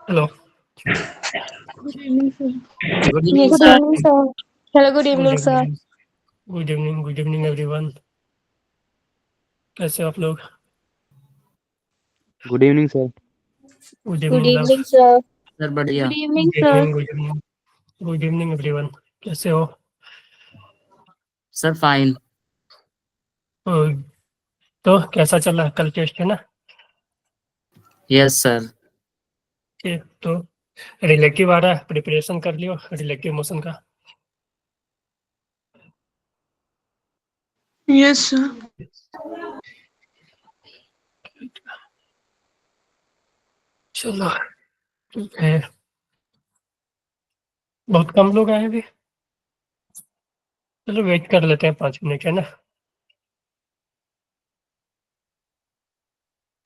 Hello. Good evening, sir. Good evening, Yes, Good sir. sir. evening, sir. Hello, good Good evening, sir. evening. Good evening everyone. कैसे हो आप लोग? Good evening sir. Good Good evening love. evening, sir. Sir Good बढ़िया। evening, Good sir. evening. Good evening. Good evening everyone. कैसे हो? Sir fine. अ, तो कैसा चल रहा है? कल टेस्ट है ना? Yes sir. तो रिलेटिव आ रहा है, प्रिपरेशन कर लियो रिलेटिव मोशन का। Yes, sir. चलो ठीक है। बहुत कम लोग आए अभी। चलो वेट कर लेते हैं 5 मिनट, है ना?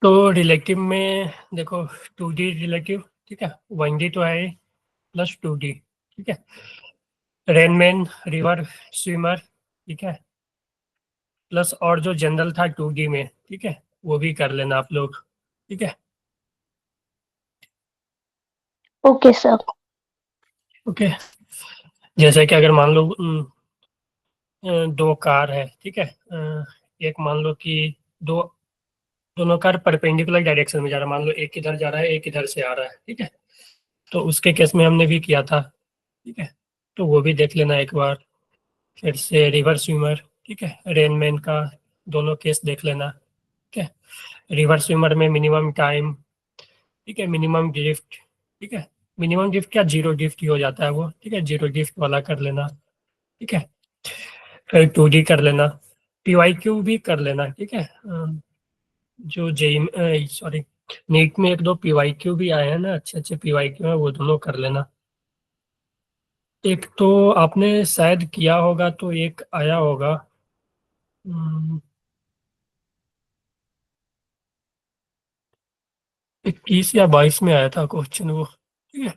तो रिलेटिव में देखो 2D रिलेटिव, ठीक है। 1D तो है प्लस 2D, ठीक है। रेनमैन, रिवर स्विमर, ठीक है, प्लस और जो जनरल था 2D में, ठीक है, वो भी कर लेना आप लोग, ठीक है। Okay, sir. ओके। जैसे कि अगर मान लो 2 कार है, ठीक है। एक मान लो कि दो दोनों कार परपेंडिकुलर डायरेक्शन में जा रहा है, मान लो एक इधर जा रहा है एक इधर से आ रहा है, ठीक है। तो उसके केस में हमने भी किया था, ठीक है। तो वो भी देख लेना एक बार। फिर से रिवर स्विमर, ठीक है, रेनमैन का दोनों केस देख लेना, ठीक है। रिवर स्विमर में मिनिमम टाइम, ठीक है, मिनिमम ड्रिफ्ट, ठीक है। मिनिमम ड्रिफ्ट क्या, जीरो ड्रिफ्ट ही हो जाता है वो, ठीक है। जीरो ड्रिफ्ट वाला कर लेना, ठीक है। फिर 2D कर लेना, PYQ भी कर लेना, ठीक है। जो जेई सॉरी नीट में 1-2 PYQ भी आए हैं ना, अच्छे अच्छे PYQ है, वो दोनों कर लेना। एक तो आपने शायद किया होगा तो एक आया होगा, 21 या 22 में आया था क्वेश्चन वो, ठीक है।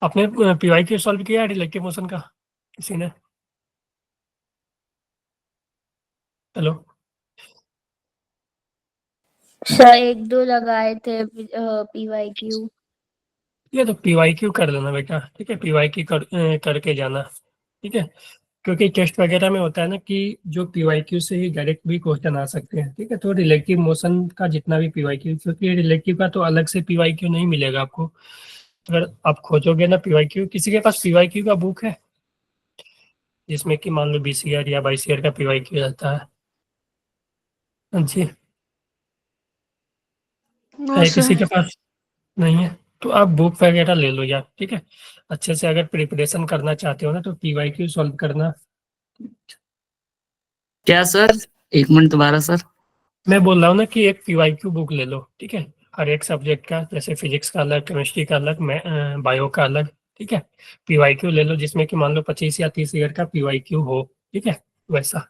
आपने PYQ सॉल्व किया है रिलेटिव मोशन का किसी ने? हेलो। सर एक दो लगाए थे PYQ। ये तो PYQ कर लेना बेटा, ठीक है। PYQ करके जाना, ठीक है। क्योंकि टेस्ट वगैरह में होता है ना कि जो PYQ से ही डायरेक्ट भी क्वेश्चन आ सकते हैं, ठीक है। तो रिलेटिव मोशन का जितना भी PYQ, क्योंकि रिलेटिव का तो अलग से PYQ नहीं मिलेगा आपको। अगर आप खोजोगे ना PYQ, किसी के पास PYQ का बुक है जिसमें कि मान लो 20 ईयर या 22 ईयर का PYQ रहता है? हाँ जी। No, है sir. किसी के पास? नहीं है तो आप बुक वगैरह ले लो यार, ठीक है। अच्छे से अगर प्रिपरेशन करना चाहते हो ना तो PYQ सॉल्व करना। क्या सर? एक मिनट दोबारा सर। मैं बोल रहा हूँ ना कि एक PYQ बुक ले लो, ठीक है। हर एक सब्जेक्ट का, जैसे फिजिक्स का अलग, केमिस्ट्री का अलग, बायो का अलग, ठीक है। PYQ ले लो जिसमें कि मान लो 25 या 30 ईयर का PYQ हो, ठीक है, वैसा,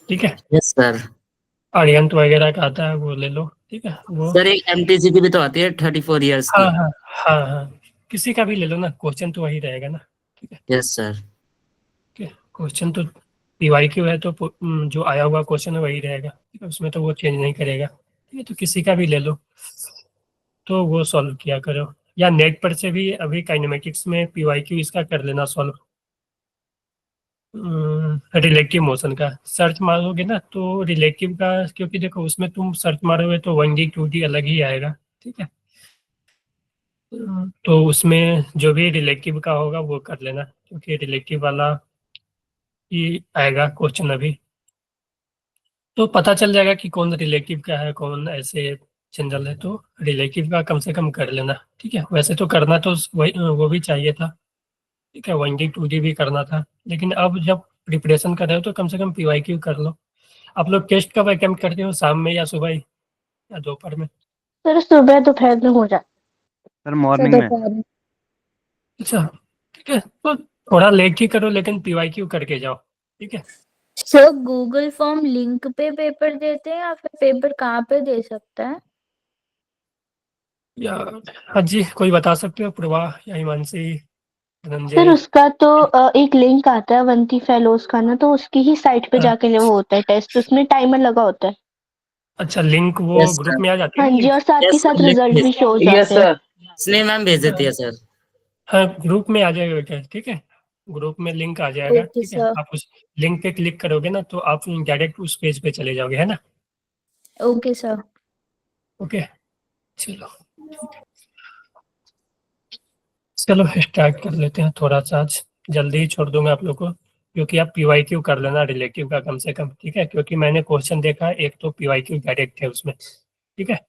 ठीक है। Yes sir. आर्यंत वगैरह का आता है वो ले लो, ठीक है वो। सर एक एमटीसी की भी तो आती है 34 ईयर्स हाँ की। हाँ हाँ हाँ, किसी का भी ले लो ना, क्वेश्चन तो वही रहेगा ना, ठीक है। Yes sir. ठीक है, क्वेश्चन तो PYQ है तो जो आया हुआ क्वेश्चन है वही रहेगा, ठीक है, उसमें तो वो चेंज नहीं करेगा, ठीक है। तो किसी का भी ले लो तो वो सॉल्व किया करो, या नेट पर से भी अभी काइनेमेटिक्स में PYQ इसका कर लेना सॉल्व। रिलेटिव मोशन का सर्च मारोगे ना तो रिलेटिव का, क्योंकि देखो उसमें तुम सर्च मारोगे तो 1D 2D अलग ही आएगा, ठीक है। तो उसमें जो भी रिलेटिव का होगा वो कर लेना, क्योंकि रिलेटिव वाला ही आएगा क्वेश्चन अभी। तो पता चल जाएगा कि कौन रिलेटिव का है कौन ऐसे जनरल है, तो रिलेटिव का कम से कम कर लेना, ठीक है। वैसे तो करना तो वही वो भी चाहिए था, ठीक है। 1D 2D भी करना था, लेकिन अब जब प्रिपरेशन कर रहे हो तो कम से कम PYQ कर लो। आप लोग टेस्ट कब अटेम्प्ट करते हो, शाम में या सुबह या दोपहर में? सर सुबह दोपहर में हो जाता सर सर मॉर्निंग में। दोपहर में। अच्छा, ठीक है। तो थोड़ा लेट ही करो लेकिन PYQ करके जाओ, ठीक है। सर गूगल फॉर्म लिंक पे पेपर देते हैं या फिर पेपर कहाँ पे दे सकता है? या हाँ जी, कोई बता सकते हो, प्रवाह या हिमांशी, सर धनंजय? उसका तो एक लिंक आता है अवंती फेलोज का ना, तो उसकी ही साइट पे जाके वो होता है टेस्ट, उसमें टाइमर लगा होता है। अच्छा, लिंक वो Yes, ग्रुप sir. में आ जाती है हाँ ना जी, लिंक? और साथ के Yes, साथ sir. रिजल्ट भी शो हो यस जाते हैं। सर। स्नेह मैम भेज देती है सर। हाँ, ग्रुप में आ जाएगा बेटा, ठीक है। ग्रुप में लिंक आ जाएगा, ओके ठीक है। सर। आप उस लिंक पे क्लिक करोगे ना तो आप डायरेक्ट उस पेज पे चले जाओगे, है ना? Okay sir. ओके, चलो चलो स्टार्ट कर लेते हैं। थोड़ा सा आज जल्दी ही छोड़ दूंगा आप लोग को, क्योंकि आप पीवाईक्यू कर लेना रिलेटिव का कम से कम, ठीक है। क्योंकि मैंने क्वेश्चन देखा, एक तो पीवाईक्यू डायरेक्ट है उसमें, ठीक है।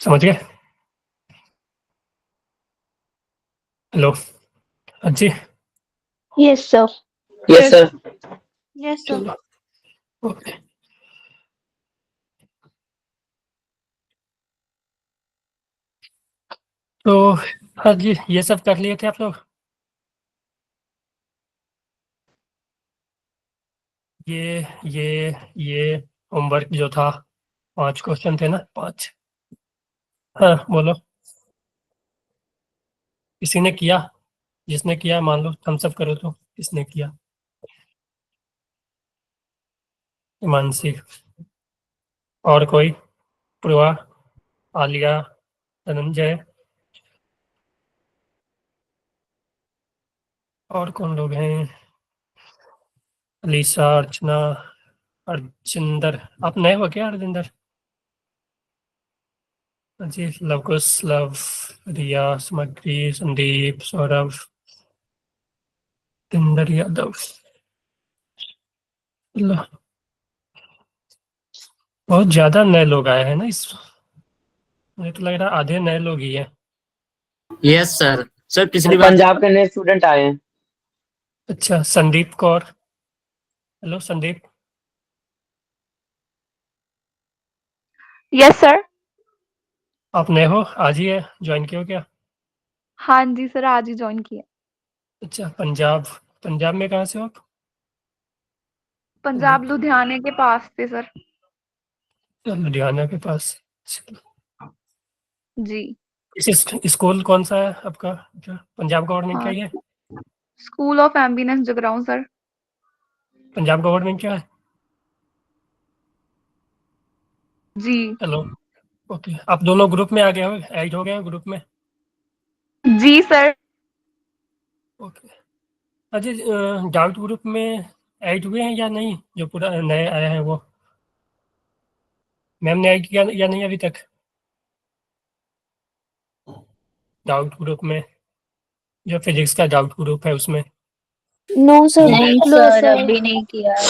समझ गए? हेलो, हाँ जी, yes sir. Yes sir. Yes sir. चलो ओके। तो हाँ जी, ये सब कर लिए थे आप लोग? ये होमवर्क जो था, 5 क्वेश्चन थे ना, 5। हाँ बोलो, किसी ने किया? जिसने किया मान लो थम्स अप करो, तो किसने किया? मानसी, और कोई? पूर्वा, आलिया, धनंजय, और कौन लोग हैं? अलीसा, अर्चना, अर्जिंदर। आप नए हो क्या अर्जिंदर? जी, लवकुश, लव, रिया, समग्री, संदीप, सौरभ, तिंदर यादव। लो, बहुत ज्यादा नए लोग आए हैं ना इस, मुझे तो लग रहा है आधे नए लोग ही हैं। Yes sir. सर पिछली बार पंजाब के नए स्टूडेंट आए हैं। अच्छा, Sandeep Kaur. Hello Sandeep, yes sir. आप नए हो? आज ही है ज्वाइन किए हो क्या? हाँ जी सर, आज ही ज्वाइन किया। अच्छा, पंजाब, पंजाब में कहाँ से हो आप? पंजाब लुधियाने के पास थे सर। लुधियाना के पास। जी। इस स्कूल कौन सा है आपका, जो पंजाब गवर्नमेंट का ही है? School of eminence Jagraon sir. Punjab government का है? जी। Hello, okay. आप दोनों ग्रुप में आ गए हो, ऐड हो गए हो ग्रुप में? जी sir. Okay. Ajay, doubt group में ऐड हुए हैं या नहीं, जो पूरा नए आया है वो? मैम ने ऐड किया या नहीं अभी तक डाउट ग्रुप में, जो फिजिक्स का डाउट ग्रुप है उसमें? No sir. नहीं सर, अभी नहीं किया है।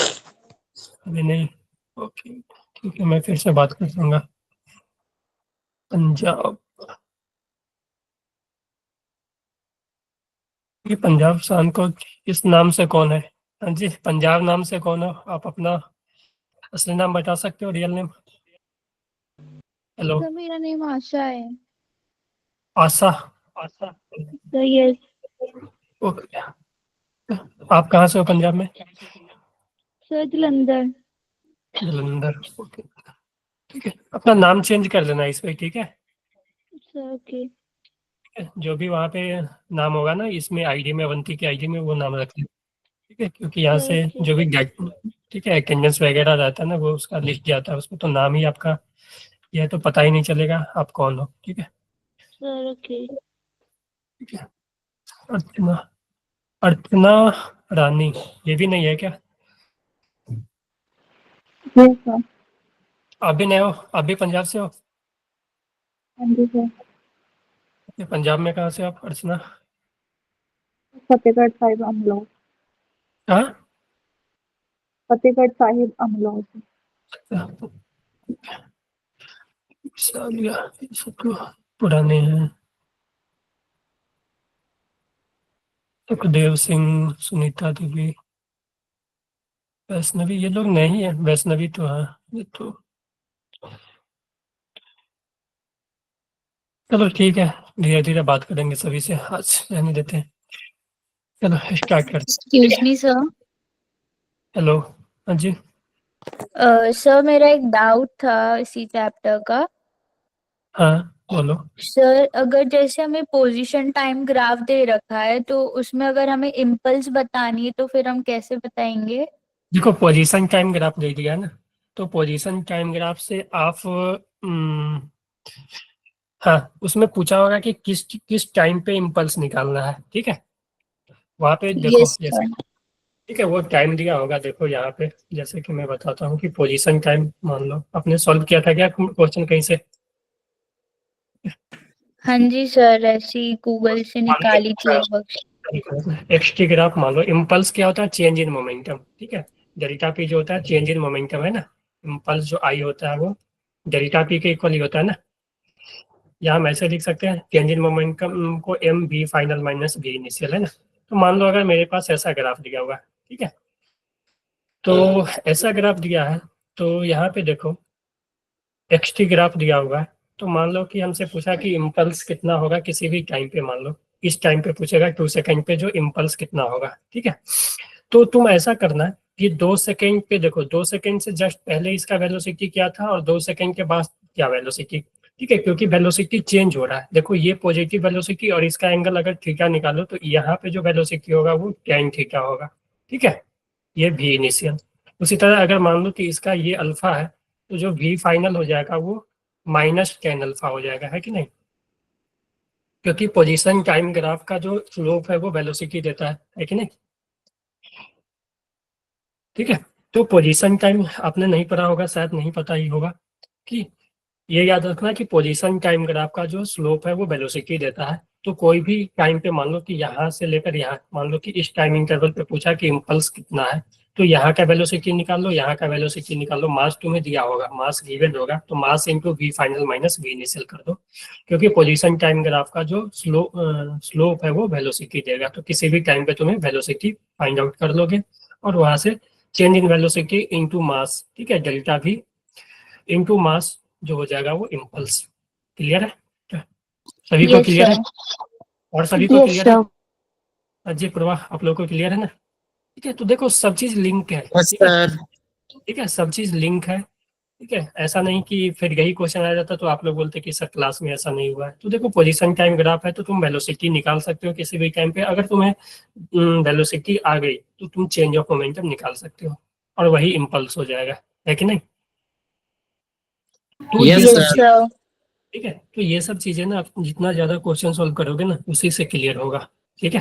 अभी नहीं? ओके, ठीक है, मैं फिर से बात कर दूंगा। पंजाब, ये पंजाब शान को किस नाम से कौन है? हाँ जी, पंजाब नाम से कौन हो आप? अपना असली नाम बता सकते हो, रियल नेम? हेलो, सर मेरा नेम आशा है। आशा। आशा, सर यस। ओके। आप कहाँ से हो पंजाब में? सर जलंधर। जलंधर, ओके। ठीक है, अपना नाम चेंज कर लेना इस पे, ठीक है। Sir okay. जो भी वहाँ पे नाम होगा ना, इसमें आईडी में, अवंती की आईडी में वो नाम रख लेना, ठीक है। क्योंकि यहाँ सर से ओके। जो भी ठीक है, अटेंडेंस वगैरह रहता है ना, वो उसका लिस्ट जाता है उसमें, तो नाम ही आपका यह तो पता ही नहीं चलेगा आप कौन हो, ठीक है। Sir okay. ठीक है, अर्चना, अर्चना रानी, ये भी नहीं है क्या? Yes sir. आप भी नए हो? आप भी पंजाब से हो? हाँ जी सर। ये पंजाब में कहाँ से हो आप अर्चना? फतेहगढ़ साहिब अमलोह। कहाँ? फतेहगढ़ साहिब अमलोह से। सालिया, ये सब तो पुराने हैं। सुखदेव सिंह, सुनीता देवी, वैष्णवी, ये लोग नहीं है। वैष्णवी तो हाँ, ये तो चलो ठीक है, धीरे धीरे बात करेंगे सभी से, आज रहने देते हैं। चलो स्टार्ट करते एक्सक्यूज मी सर। हैं। हेलो, हाँ जी, सर मेरा एक डाउट था इसी चैप्टर का। हाँ बोलो। सर अगर जैसे हमें पोजीशन टाइम ग्राफ दे रखा है तो उसमें अगर हमें इम्पल्स बतानी है तो फिर हम कैसे बताएंगे? देखो पोजीशन टाइम ग्राफ दे दिया ना, तो पोजीशन टाइम ग्राफ से आप हाँ उसमें पूछा होगा कि किस किस टाइम पे इम्पल्स निकालना है, ठीक है। वहाँ पे देखो यस जैसे, सर। ठीक है, वो टाइम दिया होगा, देखो यहाँ पे जैसे कि मैं बताता हूँ कि पोजीशन टाइम मान लो आपने सॉल्व किया था क्या क्वेश्चन कहीं से? हाँ जी सर, ऐसी गूगल से निकाली थी एक वर्कशीट। एक्सटी ग्राफ मान लो, इम्पल्स क्या होता है? चेंज इन मोमेंटम, ठीक है। डेल्टा पी जो होता है चेंज इन मोमेंटम है ना, इम्पल्स जो आई होता है वो डेल्टा पी के इक्वल ही होता है ना। या हम ऐसे लिख सकते हैं चेंज इन मोमेंटम को M V final minus V initial, है ना। तो मान लो अगर मेरे पास ऐसा ग्राफ दिया हुआ है, ठीक है, तो ऐसा ग्राफ दिया है, तो यहाँ पे देखो एक्सटी ग्राफ दिया हुआ है, तो मान लो कि हमसे पूछा कि इम्पल्स कितना होगा किसी भी टाइम पे, मान लो इस टाइम पे पूछेगा 2 सेकंड पे जो इम्पल्स कितना होगा, ठीक है। तो तुम ऐसा करना कि 2 सेकंड पे देखो, 2 सेकंड से जस्ट पहले इसका वेलोसिटी क्या था और 2 सेकंड के बाद क्या वेलोसिटी, ठीक है, क्योंकि वेलोसिटी चेंज हो रहा है। देखो ये पॉजिटिव वेलोसिटी और इसका एंगल अगर थीटा निकालो तो यहाँ पे जो वेलोसिटी होगा वो tan थीटा होगा, ठीक है। ये भी इनिशियल। उसी तरह अगर मान लो कि इसका ये अल्फा है, तो जो भी फाइनल हो जाएगा वो माइनस टेन अल्फा हो जाएगा, है कि नहीं, क्योंकि पोजीशन टाइम ग्राफ का जो स्लोप है वो वेलोसिटी देता है कि नहीं, ठीक है। तो पोजीशन टाइम आपने नहीं पढ़ा होगा, शायद नहीं पता ही होगा, कि ये याद रखना कि पोजीशन टाइम ग्राफ का जो स्लोप है वो वेलोसिटी देता है। तो कोई भी टाइम पे मान लो कि यहाँ से लेकर यहाँ, मान लो कि इस टाइम इंटरवल पे पूछा कि इम्पल्स कितना है, तो यहाँ का वेलोसिटी निकाल लो, यहाँ का वेलोसिटी निकाल लो, मास तुम्हें दिया होगा, मास गिवन होगा, तो mass into V final minus V initial कर दो, क्योंकि पोजीशन टाइम ग्राफ का जो स्लोप है वो वेलोसिटी देगा। तो किसी भी टाइम पे तुम्हें वेलोसिटी फाइंड आउट कर लोगे और वहां से change in velocity into mass, ठीक है, डेल्टा भी इंटू मास जो हो जाएगा वो इम्पल्स। क्लियर है? सभी को यस क्लियर है? सर। और सभी को Yes, क्लियर है? sir. अजय प्रवाह आप लोगों को क्लियर है ना? ठीक है, तो देखो सब चीज लिंक है, यस ठीक है, सर। ठीक है, सब चीज लिंक है, ठीक है। ऐसा नहीं कि फिर यही क्वेश्चन आ जाता तो आप लोग बोलते कि सर क्लास में ऐसा नहीं हुआ है। तो देखो पोजीशन टाइम ग्राफ है तो तुम वेलोसिटी निकाल सकते हो किसी भी टाइम पे, अगर तुम्हें वेलोसिटी आ गई तो तुम चेंज ऑफ मोमेंटम निकाल सकते हो और वही इम्पल्स हो जाएगा, है कि नहीं। तो यस ये यस सब सर। सर। ठीक है, तो ये सब चीजें ना आप जितना ज्यादा क्वेश्चन सॉल्व करोगे ना उसी से क्लियर होगा, ठीक है।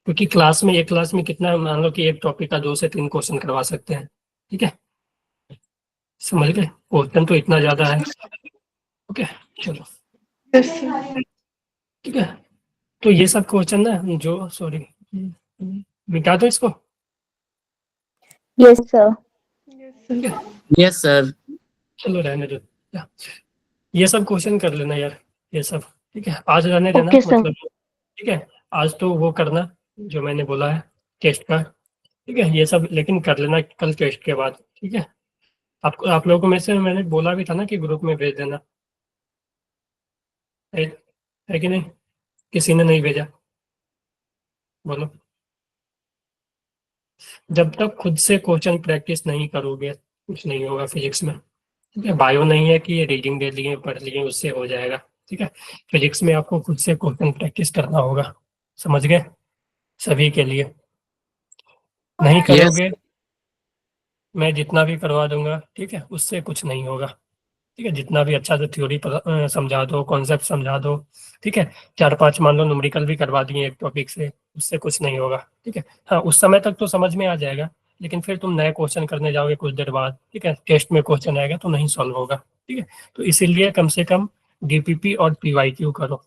क्योंकि क्लास में, एक क्लास में कितना, मान लो कि एक टॉपिक का 2 से 3 क्वेश्चन करवा सकते हैं, ठीक है, समझ गए, क्वेश्चन तो इतना ज्यादा है, ओके। चलो ठीक है, तो ये सब क्वेश्चन ना जो, सॉरी मिटा दो इसको, यस सर। ठीक है, यस सर। चलो रहने दो, ये सब क्वेश्चन कर लेना यार, ये सब, ठीक है, आज रहने देना, Okay, sir. मतलब ठीक है, आज तो वो करना जो मैंने बोला है टेस्ट का, ठीक है, ये सब लेकिन कर लेना कल टेस्ट के बाद, ठीक है। आप लोगों में से मैंने बोला भी था ना कि ग्रुप में भेज देना, है, है कि नहीं, किसी ने नहीं भेजा, बोलो। जब तक खुद से क्वेश्चन प्रैक्टिस नहीं करोगे कुछ नहीं होगा फिजिक्स में, ठीक है। बायो नहीं है कि ये रीडिंग दे लिए पढ़ लिए उससे हो जाएगा, ठीक है। फिजिक्स में आपको खुद से क्वेश्चन प्रैक्टिस करना होगा, समझ गए, सभी के लिए। नहीं यस। करोगे मैं जितना भी करवा दूंगा, ठीक है, उससे कुछ नहीं होगा, ठीक है। जितना भी अच्छा से थ्योरी समझा दो, कॉन्सेप्ट समझा दो, ठीक है, 4-5 मान लो न्यूमेरिकल भी करवा दिए एक टॉपिक से, उससे कुछ नहीं होगा, ठीक है। हाँ उस समय तक तो समझ में आ जाएगा, लेकिन फिर तुम नए क्वेश्चन करने जाओगे कुछ देर बाद, ठीक है, टेस्ट में क्वेश्चन आएगा तो नहीं सॉल्व होगा, ठीक है। तो इसीलिए कम से कम डीपीपी और पीवाईक्यू करो,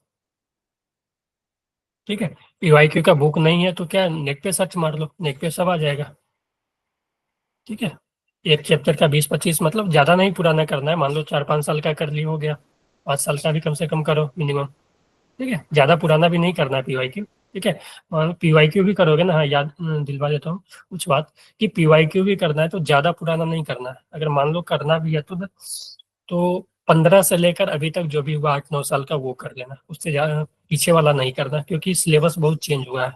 ठीक है। पीवाईक्यू का बुक नहीं है तो क्या नेट पे सर्च मार लो, नेट पे सब आ जाएगा, ठीक है। एक चैप्टर का 20-25, मतलब ज्यादा नहीं पुराना करना है, मान लो 4-5 साल का कर ली हो गया, 5 साल का भी कम से कम करो मिनिमम, ठीक है, ज्यादा पुराना भी नहीं करना है पीवाईक्यू, ठीक है। मान लो पीवाईक्यू भी करोगे ना, हाँ याद दिलवा देता हूँ कुछ बात, कि पीवाईक्यू भी करना है तो ज्यादा पुराना नहीं करना है, अगर मान लो करना भी है तो 15 से लेकर अभी तक जो भी हुआ 8-9 साल का वो कर लेना, उससे ज्यादा पीछे वाला नहीं करना, क्योंकि सिलेबस बहुत चेंज हुआ है,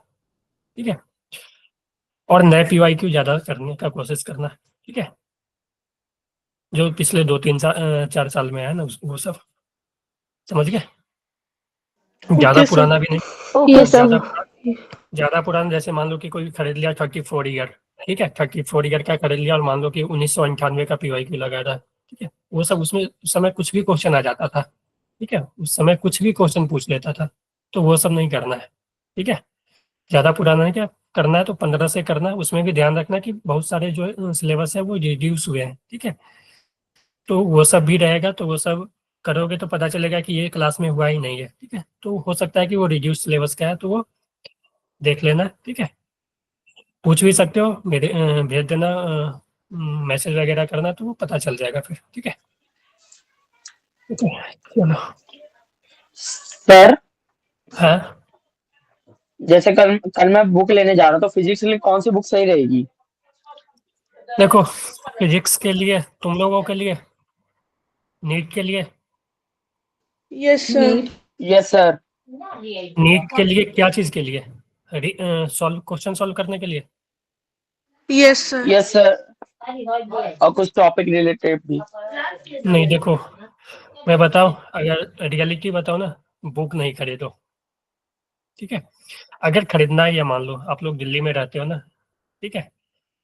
ठीक है। और नए पीवाईक्यू ज्यादा करने का कोशिश करना, ठीक है, जो पिछले 2-3-4 साल में है ना वो सब, समझ गए। ज्यादा Okay, पुराना sir. भी नहीं, Yes, ज्यादा sir. ज्यादा पुराना जैसे मान लो कि कोई खरीद लिया 34 ईयर, ठीक है, 34 ईयर का कर लिया और मान लो कि 1998 का PYQ लगा रहा है, ठीक है, वो सब उसमें उस समय कुछ भी क्वेश्चन आ जाता था, ठीक है, उस समय कुछ भी क्वेश्चन पूछ लेता था, तो वो सब नहीं करना है, ठीक है। ज़्यादा पुराना है क्या करना है तो 15 से करना है, उसमें भी ध्यान रखना कि बहुत सारे जो सिलेबस है वो रिड्यूस हुए हैं, ठीक है, तो वो सब भी रहेगा, तो वो सब करोगे तो पता चलेगा कि ये क्लास में हुआ ही नहीं है, ठीक है, तो हो सकता है कि वो रिड्यूस सिलेबस का है, तो वो देख लेना, ठीक है। पूछ भी सकते हो, मेरे भेज देना, मैसेज वगैरह करना, तो वो पता चल जाएगा फिर, ठीक है। ठीक है, चलो। सर हाँ, जैसे कल कल मैं बुक लेने जा रहा हूँ, तो फिजिक्स के लिए कौन सी बुक सही रहेगी? देखो, फिजिक्स के लिए तुम लोगों के लिए, नीट के लिए, Yes, sir. Yes sir. NEET के लिए क्या चीज़ के लिए, सॉल्व क्वेश्चन सॉल्व करने के लिए? Yes, sir. यस सर, और कुछ टॉपिक रिलेटेड भी। नहीं, देखो मैं बताऊं, अगर रियलिटी बताओ ना, बुक नहीं खरीदो, ठीक है। अगर खरीदना है, या मान लो आप लोग दिल्ली में रहते हो ना, ठीक है,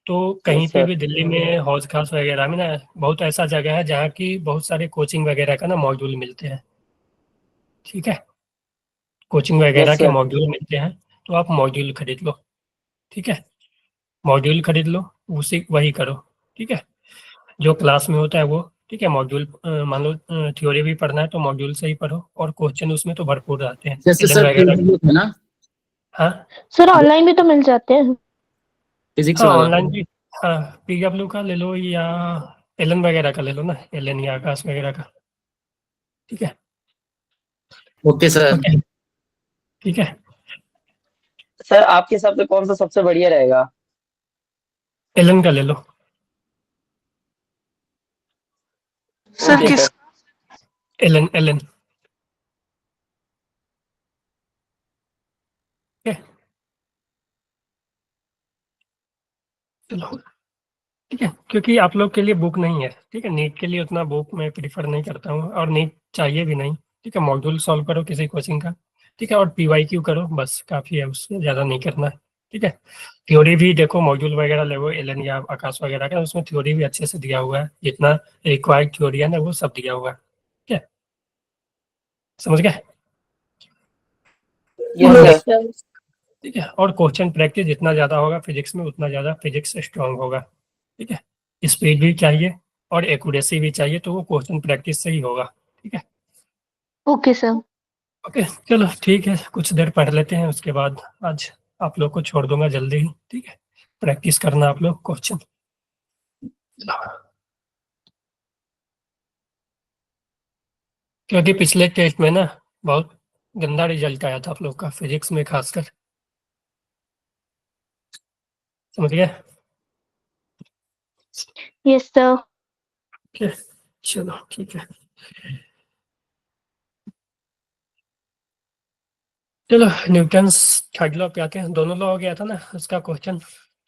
तो कहीं यस पे सर। भी दिल्ली में हौज खास वगैरह में ना बहुत ऐसा जगह है जहाँ की बहुत सारे कोचिंग वगैरह का ना मॉड्यूल मिलते हैं, ठीक है, कोचिंग वगैरह यस के सर। मॉड्यूल मिलते हैं, तो आप मॉड्यूल खरीद लो, ठीक है, मॉड्यूल खरीद लो, उसी वही करो, ठीक है, जो क्लास में होता है वो, ठीक है, मॉड्यूल मान लो थ्योरी भी पढ़ना है तो मॉड्यूल से ही पढ़ो, और क्वेश्चन उसमें तो भरपूर आते हैं, जैसे एलन सर वगैरह। है ना, हाँ, सर ऑनलाइन भी तो मिल जाते हैं। फिजिक्स हाँ वाला। ऑनलाइन भी, हाँ PW का ले लो या एलन वगैरह का ले लो ना, एलन या आकाश वगैरह का, ठीक है। Okay sir. ओके, ठीक है, सर आपके हिसाब से कौन सा सबसे बढ़िया रहेगा? एलन का ले लो। सर ओके किस सर। एलन एलन, ठीक है, चलो, ठीक है, क्योंकि आप लोग के लिए बुक नहीं है, ठीक है, नीट के लिए उतना बुक मैं प्रीफर नहीं करता हूँ, और नीट चाहिए भी नहीं, ठीक है, मॉड्यूल सॉल्व करो किसी कोचिंग का, ठीक है, और PYQ करो, बस काफ़ी है, उससे ज़्यादा नहीं करना है, ठीक है। थ्योरी भी देखो, मॉड्यूल वगैरह ले वो एलन या आकाश वगैरह का, उसमें थ्योरी भी अच्छे से दिया हुआ है, जितना रिक्वायर्ड थ्योरी है ना वो सब दिया हुआ है, ठीक है, समझ गए। यस और सर। ठीक है, और क्वेश्चन प्रैक्टिस जितना ज़्यादा होगा फिजिक्स में, उतना ज़्यादा फिजिक्स स्ट्रांग होगा, ठीक है, स्पीड भी चाहिए और एक्यूरेसी भी चाहिए, तो वो क्वेश्चन प्रैक्टिस से ही होगा, ठीक है। Okay sir. ओके, चलो ठीक है, कुछ देर पढ़ लेते हैं, उसके बाद आज आप लोग को छोड़ दूंगा जल्दी ही, ठीक है, प्रैक्टिस करना आप लोग क्वेश्चन। क्योंकि पिछले टेस्ट में ना बहुत गंदा रिजल्ट आया था आप लोग का, फिजिक्स में खासकर, समझ गए। Yes sir. ओके, चलो ठीक है, चलो न्यूटन्स थर्ड लॉ पे आते हैं, दोनों लॉ हो गया था ना उसका क्वेश्चन,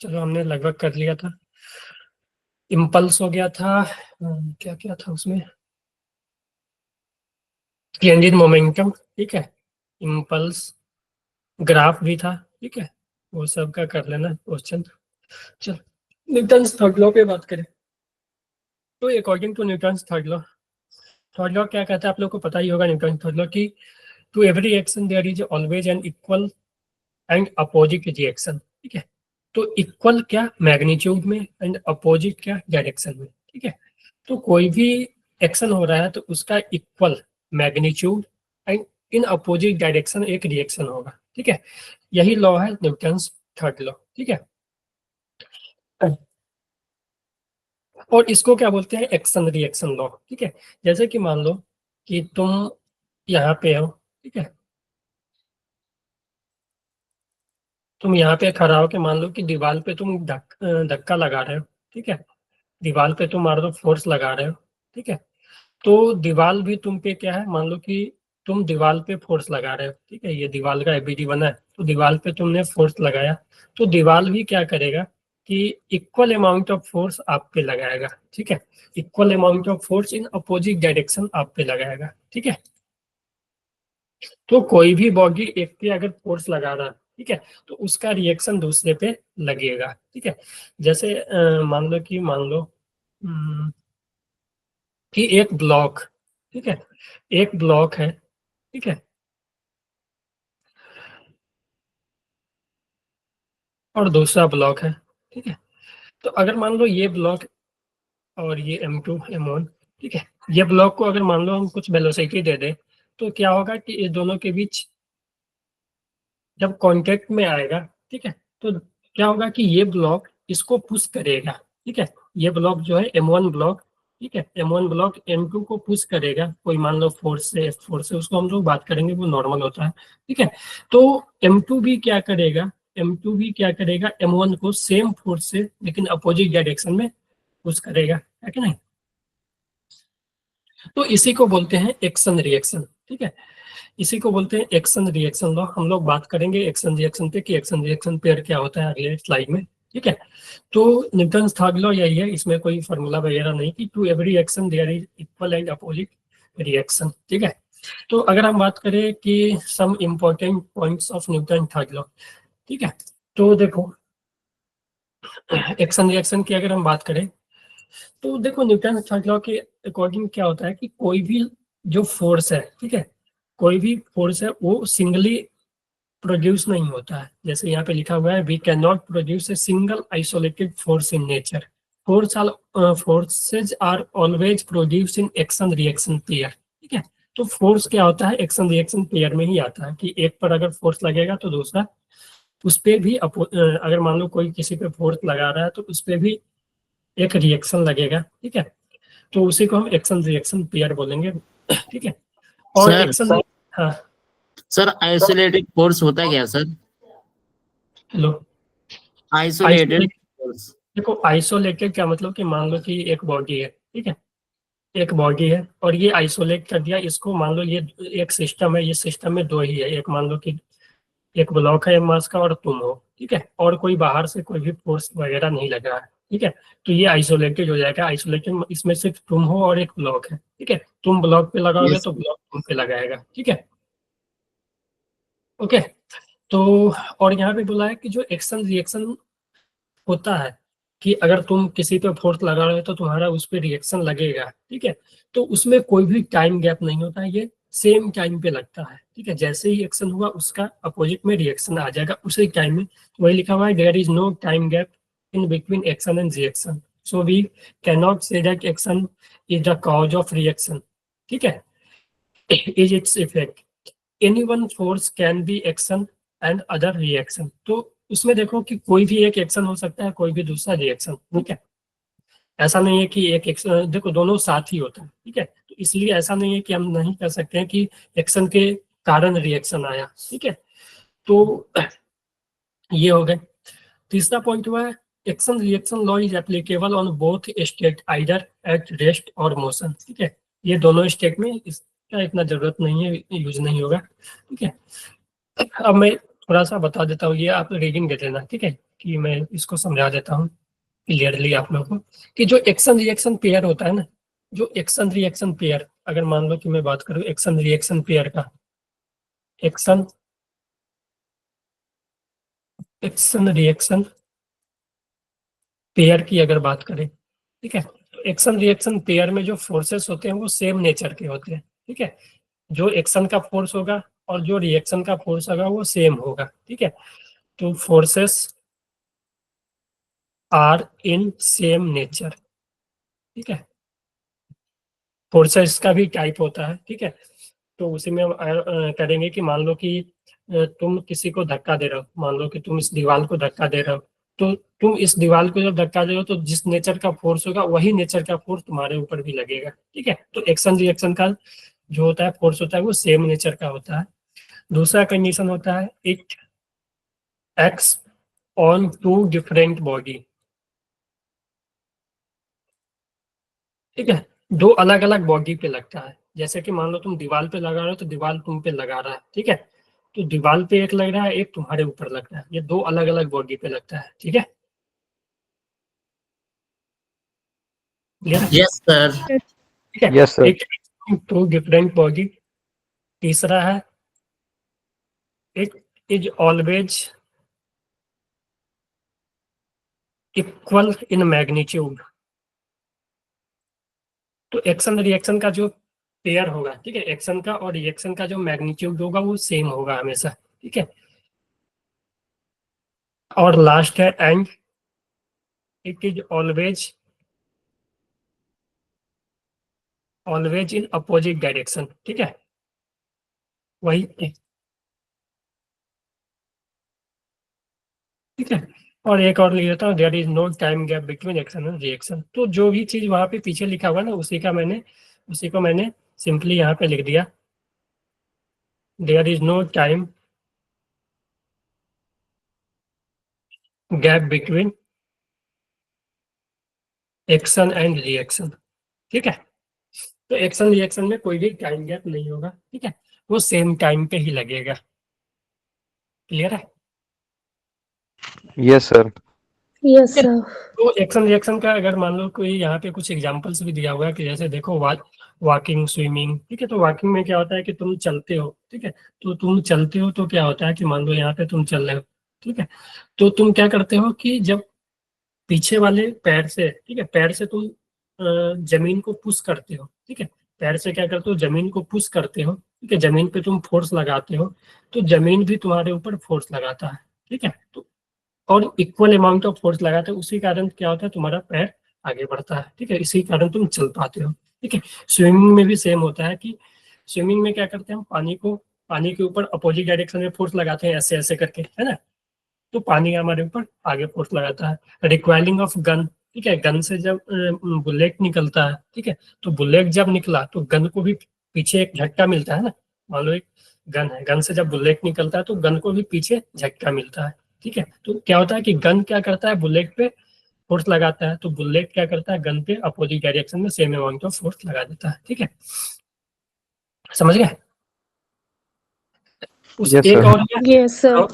चलो हमने लगभग कर लिया था। इम्पल्स हो गया था, क्या क्या था उसमें, चेंज इन मोमेंटम, ठीक है, इम्पल्स, ग्राफ भी था, ठीक है, वो सब का कर लेना क्वेश्चन। चलो न्यूटन्स थर्ड लॉ पे बात करें, तो according to Newton's third law क्या कहता है, आप लोग को पता ही होगा न्यूटन थर्ड लॉ की, to every action there is always an equal and opposite reaction, ठीक है, तो इक्वल क्या मैग्नीट्यूड में, एंड अपोजिट क्या डायरेक्शन में, ठीक है, तो कोई भी एक्शन हो रहा है तो उसका equal magnitude and in opposite direction एक रिएक्शन होगा, ठीक है, यही लॉ है न्यूटन्स थर्ड लॉ, ठीक है। और इसको क्या बोलते हैं, एक्शन रिएक्शन लॉ, ठीक है। जैसे कि मान लो कि तुम यहाँ पे हो, ठीक है, तुम यहाँ पे खड़ा हो के मान लो कि दीवार पे तुम धक्का लगा रहे हो, ठीक है, दीवार पे तुम मान लो फोर्स लगा रहे हो, ठीक है, तो दीवार भी तुम पे क्या है, मान लो कि तुम दीवार पे फोर्स लगा रहे हो, ठीक है, ये दीवार का ABD बना है, तो दीवार पे तुमने फोर्स लगाया, तो दीवार भी क्या करेगा कि इक्वल अमाउंट ऑफ फोर्स आप पे लगाएगा, ठीक है, equal amount of force in opposite direction आप पे लगाएगा, ठीक है। तो कोई भी बॉडी एक पे अगर फोर्स लगा रहा है ठीक है, तो उसका रिएक्शन दूसरे पे लगेगा। ठीक है, जैसे मान लो कि एक ब्लॉक, ठीक है, एक ब्लॉक है, ठीक है, और दूसरा ब्लॉक है, ठीक है। तो अगर मान लो ये ब्लॉक और ये M2 M1, ठीक है, ये ब्लॉक को अगर मान लो हम कुछ वेलोसिटी दे दें तो क्या होगा कि ये दोनों के बीच जब कांटेक्ट में आएगा, ठीक है, तो क्या होगा कि ये ब्लॉक इसको पुश करेगा। ठीक है, ये ब्लॉक जो है M1 ब्लॉक, ठीक है, M1 ब्लॉक M2 को पुश करेगा, कोई मान लो फोर्स से, फोर्स से उसको हम लोग बात करेंगे, वो नॉर्मल होता है। ठीक है, तो M2 भी क्या करेगा, M2 भी क्या करेगा, M1 को सेम फोर्स से लेकिन अपोजिट डायरेक्शन में पुश करेगा, है कि नहीं। तो इसी को बोलते हैं एक्शन रिएक्शन। ठीक है, इसी को बोलते हैं एक्शन रिएक्शन लॉ। हम लोग बात करेंगे एक्शन रिएक्शन पे कि एक्शन रिएक्शन पेयर क्या होता है अगले स्लाइड में। ठीक है, तो न्यूटन थर्ड लॉ यही है, इसमें कोई फॉर्मूला वगैरह नहीं कि to every action there is equal and opposite reaction. ठीक है, तो अगर हम बात करें कि some important points of Newton third law, ठीक है, तो देखो एक्शन रिएक्शन की अगर हम बात करें तो देखो न्यूटन थर्ड लॉ के अकॉर्डिंग क्या होता है कि कोई भी जो फोर्स है, ठीक है, कोई भी फोर्स है वो सिंगली प्रोड्यूस नहीं होता है। जैसे यहाँ पे लिखा हुआ है, we can not produce a single isolated force in nature, forces are always produce in action reaction pair. ठीक है, तो फोर्स क्या होता है, एक्शन रिएक्शन पेयर में ही आता है कि एक पर अगर फोर्स लगेगा तो दूसरा उस पर भी अगर मान लो कोई किसी पे फोर्स लगा रहा है तो उस पर भी एक रिएक्शन लगेगा। ठीक है, तो उसी को हम एक्शन रिएक्शन पेयर बोलेंगे। ठीक है, और सर एक्शन, हाँ सर आइसोलेटेड फोर्स होता क्या सर? Hello, isolated force. देखो आइसोलेटेड क्या मतलब कि मान लो कि एक बॉडी है, ठीक है, एक बॉडी है और ये आइसोलेट कर दिया इसको, मान लो ये एक सिस्टम है, ये सिस्टम में दो ही है, एक मान लो कि एक ब्लॉक है मास का और तुम हो, ठीक है, और कोई बाहर से कोई भी फोर्स वगैरह नहीं लग रहा है। ठीक है, तो ये आइसोलेटेड हो जाएगा। आइसोलेटेड इसमें सिर्फ तुम हो और एक ब्लॉक है। ठीक है, तुम ब्लॉक पे लगाओगे यस तो ब्लॉक तुम पे लगाएगा। ठीक है, ओके, तो और यहाँ पे बोला है कि जो एक्शन रिएक्शन होता है कि अगर तुम किसी पे फोर्स लगा रहे हो तो तुम्हारा उस पर रिएक्शन लगेगा। ठीक है, तो उसमें कोई भी टाइम गैप नहीं होता है, ये सेम टाइम पे लगता है। ठीक है, जैसे ही एक्शन हुआ उसका अपोजिट में रिएक्शन आ जाएगा उसी टाइम में। तो वही लिखा हुआ है, there is no time gap in between action and reaction, so we can not say that action is the cause of reaction. ठीक है, is its effect, any one force can be action and other reaction. तो उसमें देखो कि कोई भी एक action हो सकता है, कोई भी दूसरा रिएक्शन। ठीक है, ऐसा नहीं है कि एक एक्शन, देखो दोनों साथ ही होता है। ठीक है, तो इसलिए ऐसा नहीं है कि हम नहीं कर सकते हैं कि एक्शन के कारण रिएक्शन आया। ठीक है, तो ये हो गए। तीसरा पॉइंट हुआ है, action reaction law is applicable on both state either at rest और मोशन। ठीक है, ये दोनों स्टेट में इसका इतना जरूरत नहीं है, यूज नहीं होगा। ठीक है, अब मैं थोड़ा सा बता देता हूँ, ये आप रीडिंग दे देना। ठीक है, कि मैं इसको समझा देता हूँ क्लियरली आप लोगों को कि जो एक्शन रिएक्शन पेयर होता है ना, जो एक्शन रिएक्शन पेयर, अगर मान लो कि मैं बात करूँ एक्शन रिएक्शन पेयर का, एक्शन एक्शन रिएक्शन पेयर की अगर बात करें, ठीक है, तो एक्शन रिएक्शन पेयर में जो फोर्सेस होते हैं वो सेम नेचर के होते हैं। ठीक है, जो एक्शन का फोर्स होगा और जो रिएक्शन का फोर्स होगा वो सेम होगा। ठीक है, तो forces are in same nature. ठीक है, फोर्सेस का भी टाइप होता है। ठीक है, तो उसी में हम करेंगे कि मान लो कि तुम किसी को धक्का दे रहे हो, मान लो कि तुम इस दीवार को धक्का दे रहे हो, तो तुम इस दीवार को जब धक्का दे रहे हो तो जिस नेचर का फोर्स होगा वही नेचर का फोर्स तुम्हारे ऊपर भी लगेगा। ठीक है, तो एक्शन रिएक्शन का जो होता है फोर्स होता है वो सेम नेचर का होता है। दूसरा कंडीशन होता है, it acts on two different body. ठीक है, दो अलग अलग बॉडी पे लगता है। जैसे कि मान लो तुम दीवार पे लगा रहे हो तो दीवार तुम पे लगा रहा है। ठीक है, तो दीवार पे एक लग रहा है, एक तुम्हारे ऊपर लग रहा है, ये दो अलग अलग बॉडी पे लगता है। ठीक है, क्लियर है? Yes sir. ठीक है, Yes, sir. एक टू डिफरेंट बॉडी। तीसरा है, एक is always equal in magnitude। तो एक्शन रिएक्शन का जो पेयर होगा, ठीक है, एक्शन का और रिएक्शन का जो मैग्नीट्यूड होगा वो सेम होगा हमेशा, ठीक है। और लास्ट है and it is always in opposite direction, ठीक है, वही, ठीक है। और एक और लिख देता हूँ, there is no time gap between action and reaction. तो जो भी चीज वहां पे पीछे लिखा हुआ ना उसी को मैंने सिंपली यहाँ पे लिख दिया, there is no time gap between action and reaction, ठीक है। तो एक्शन रिएक्शन में कोई भी टाइम गैप नहीं होगा, ठीक है, वो सेम टाइम पे ही लगेगा। क्लियर है? Yes sir. Yes sir. तो एक्शन रिएक्शन का अगर मान लो कोई यहाँ पे कुछ एग्जांपल्स भी दिया हुआ है कि जैसे देखो वॉकिंग, स्विमिंग, ठीक है। तो वॉकिंग में क्या होता है कि तुम चलते हो, ठीक है। तो तुम चलते हो तो क्या होता है कि मान लो यहाँ पे तुम चल रहे हो, ठीक है। तो तुम क्या करते हो कि जब पीछे वाले पैर से, ठीक है, पैर से तुम जमीन को पुश करते हो, ठीक है। पैर से क्या करते हो, जमीन को पुश करते हो, ठीक है। जमीन पे तुम फोर्स लगाते हो तो जमीन भी तुम्हारे ऊपर फोर्स लगाता है, ठीक है। तो और इक्वल अमाउंट ऑफ फोर्स लगाते हो, उसी कारण क्या होता है, तुम्हारा पैर आगे बढ़ता है, ठीक है। इसी कारण तुम चल पाते हो, ठीक है। स्विमिंग में भी सेम होता है कि स्विमिंग में क्या करते हैं, हम पानी के ऊपर अपोजिट डायरेक्शन में फोर्स लगाते हैं, ऐसे ऐसे करके, है ना। तो पानी हमारे ऊपर आगे फोर्स लगाता है। रिक्वायरिंग ऑफ गन, ठीक है, गन से जब बुलेट निकलता है, ठीक है, तो बुलेट जब निकला तो गन को भी पीछे एक झटका मिलता है ना। मान लो एक गन है, गन से जब बुलेट निकलता है तो गन को भी पीछे झटका मिलता है, ठीक है। तो क्या होता है कि गन क्या करता है, बुलेट पे फोर्स लगाता है, तो बुलेट क्या करता है, गन पे अपोजिट डायरेक्शन में सेम अमाउंट ऑफ फोर्स लगा देता है, ठीक है। समझ गए? उस Yes, एक sir. और यस सर।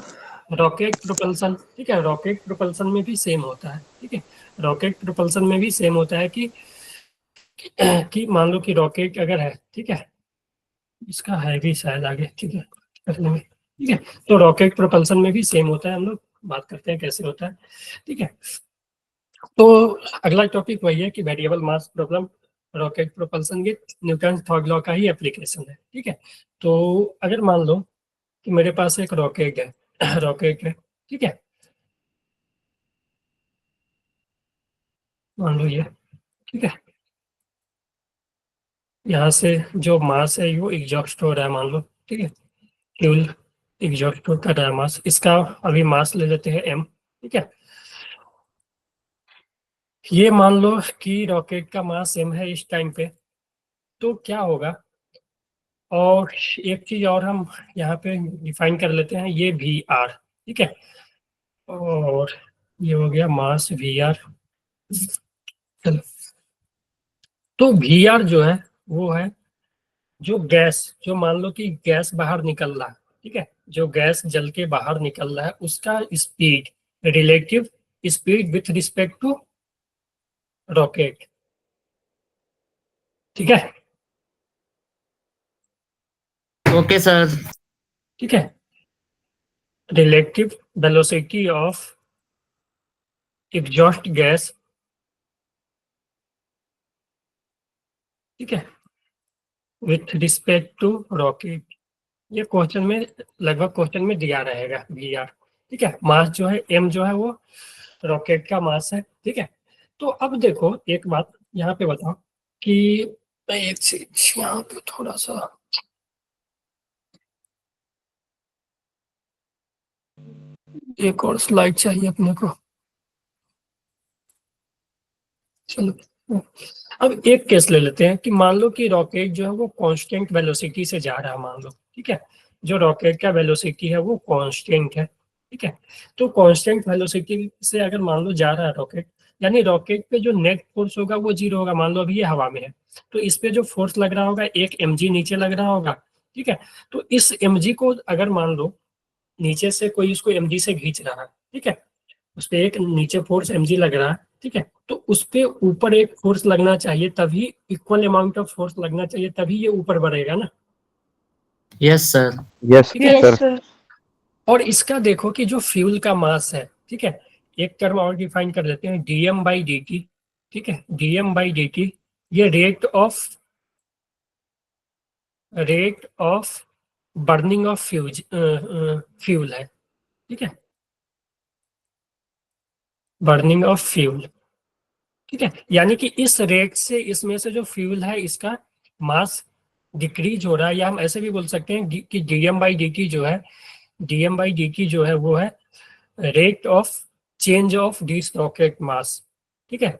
रॉकेट प्रोपल्सन, ठीक है। रॉकेट प्रोपल्सन में भी सेम होता है, ठीक है। रॉकेट प्रोपल्सन में भी सेम होता है कि मान लो कि रॉकेट अगर है, ठीक है, इसका है भी शायद आगे, ठीक है, करने में, ठीक है। तो रॉकेट प्रोपल्सन में भी सेम होता है, हम लोग बात करते हैं कैसे होता है, ठीक है। तो अगला टॉपिक वही है कि वेरिएबल मास प्रॉब्लम, रॉकेट प्रोपल्सन के न्यूटन थर्ड लॉ का ही एप्लीकेशन है, ठीक है। तो अगर मान लो कि मेरे पास एक रॉकेट है रॉकेट है, ठीक है, मान लो ये, ठीक है। यहाँ से जो मास है वो एग्जॉस्ट हो रहा है, मान लो, ठीक है, फ्यूल एग्जॉस्ट कर रहा है मास, इसका अभी मास ले लेते हैं m, ठीक है। ये मान लो कि रॉकेट का मास m है इस टाइम पे, तो क्या होगा, और एक चीज और हम यहाँ पे डिफाइन कर लेते हैं, ये vr, ठीक है, और ये हो गया मास vr। चलो, तो vr जो है वो है जो गैस, जो मान लो कि गैस बाहर निकल रहा है, ठीक है, जो गैस जल के बाहर निकल रहा है उसका speed, relative speed with respect to rocket, ठीक है, ओके सर। ठीक है। Relative velocity of exhaust gas, ठीक है, विथ रिस्पेक्ट टू रॉकेट। ये क्वेश्चन में लगभग क्वेश्चन में दिया रहेगा vr, ठीक है। मास जो है m जो है वो रॉकेट का मास है, ठीक है। तो अब देखो एक बात यहाँ पे बताओ कि एक चीज यहाँ पे थोड़ा सा, एक और स्लाइड चाहिए अपने को, चलो अब एक केस ले लेते हैं कि मान लो कि रॉकेट जो है वो कांस्टेंट वेलोसिटी से जा रहा है, मान लो, ठीक है, जो रॉकेट का वेलोसिटी है वो कांस्टेंट है, ठीक है। तो कांस्टेंट वेलोसिटी से अगर मान लो जा रहा है रॉकेट, यानी रॉकेट पे जो नेट फोर्स होगा वो जीरो होगा। मान लो अभी ये हवा में है, तो इस पे जो फोर्स लग रहा होगा एक mg नीचे लग रहा होगा, ठीक है। तो इस mg को अगर मान लो नीचे से कोई इसको mg से खींच रहा है, ठीक है, उस पे एक नीचे फोर्स mg लग रहा है, ठीक है, तो उस पे ऊपर एक फोर्स लगना चाहिए, तभी इक्वल अमाउंट ऑफ फोर्स लगना चाहिए, तभी ये ऊपर बढ़ेगा ना। Yes sir. Yes, ठीक है। sir. Yes sir. और इसका देखो कि जो फ्यूल का मास है, ठीक है, एक टर्म और डिफाइन कर लेते हैं, डीएम बाई डी टी, ठीक है, डीएम बाई डी टी, ये rate of burning of fuel है, ठीक है, बर्निंग ऑफ फ्यूल, ठीक है, यानी कि इस रेट से इसमें से जो फ्यूल है इसका मास डिक्रीज हो रहा है, या हम ऐसे भी बोल सकते हैं कि डीएम बाई डी टी जो है, डीएम बाई डी टी जो है वो है rate of change of this rocket mass, ठीक है,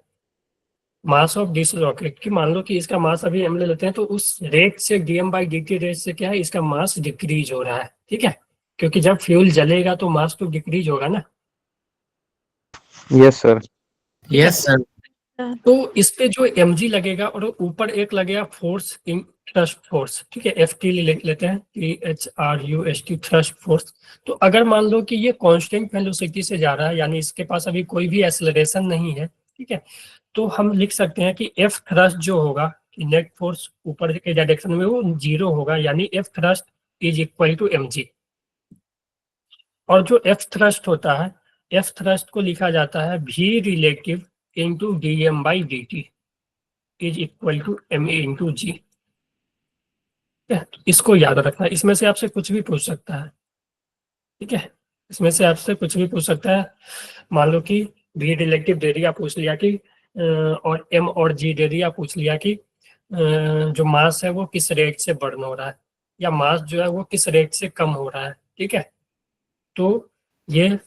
मास ऑफ दिस रॉकेट की, मान लो कि इसका मास अभी हम ले लेते हैं, तो उस रेट से DM by D T rate से क्या है, इसका मास डिक्रीज हो रहा है, ठीक है, क्योंकि जब फ्यूल जलेगा तो मास तो डिक्रीज होगा ना। Yes sir. Yes sir. तो इस पे जो mg लगेगा और ऊपर एक लगेगा फोर्स, इन थ्रस्ट फोर्स, ठीक है, ft लेते हैं, THRUST थ्रस्ट फोर्स। तो अगर मान लो कि ये कांस्टेंट वेलोसिटी से जा रहा है, यानी इसके पास अभी कोई भी एक्सेलरेशन नहीं है, ठीक है, तो हम लिख सकते हैं कि F थ्रस्ट जो होगा, कि नेट फोर्स ऊपर के डायरेक्शन में वो 0 होगा, यानी F thrust is equal to mg। और जो F थ्रस्ट होता है, F थ्रस्ट को लिखा जाता है v relative into dm by dt is equal to ma into G. इसको याद रखना, इसमें से आपसे कुछ भी पूछ सकता है, ठीक है, इसमें से आपसे कुछ भी पूछ सकता है। मान लो कि v रिलेटिव दे दिया, पूछ लिया कि और m और g दे दिया, पूछ लिया कि जो मास है वो किस रेट से बर्न हो रहा है, या मास जो है वो किस रेट से कम हो रहा है, ठीक है। तो ये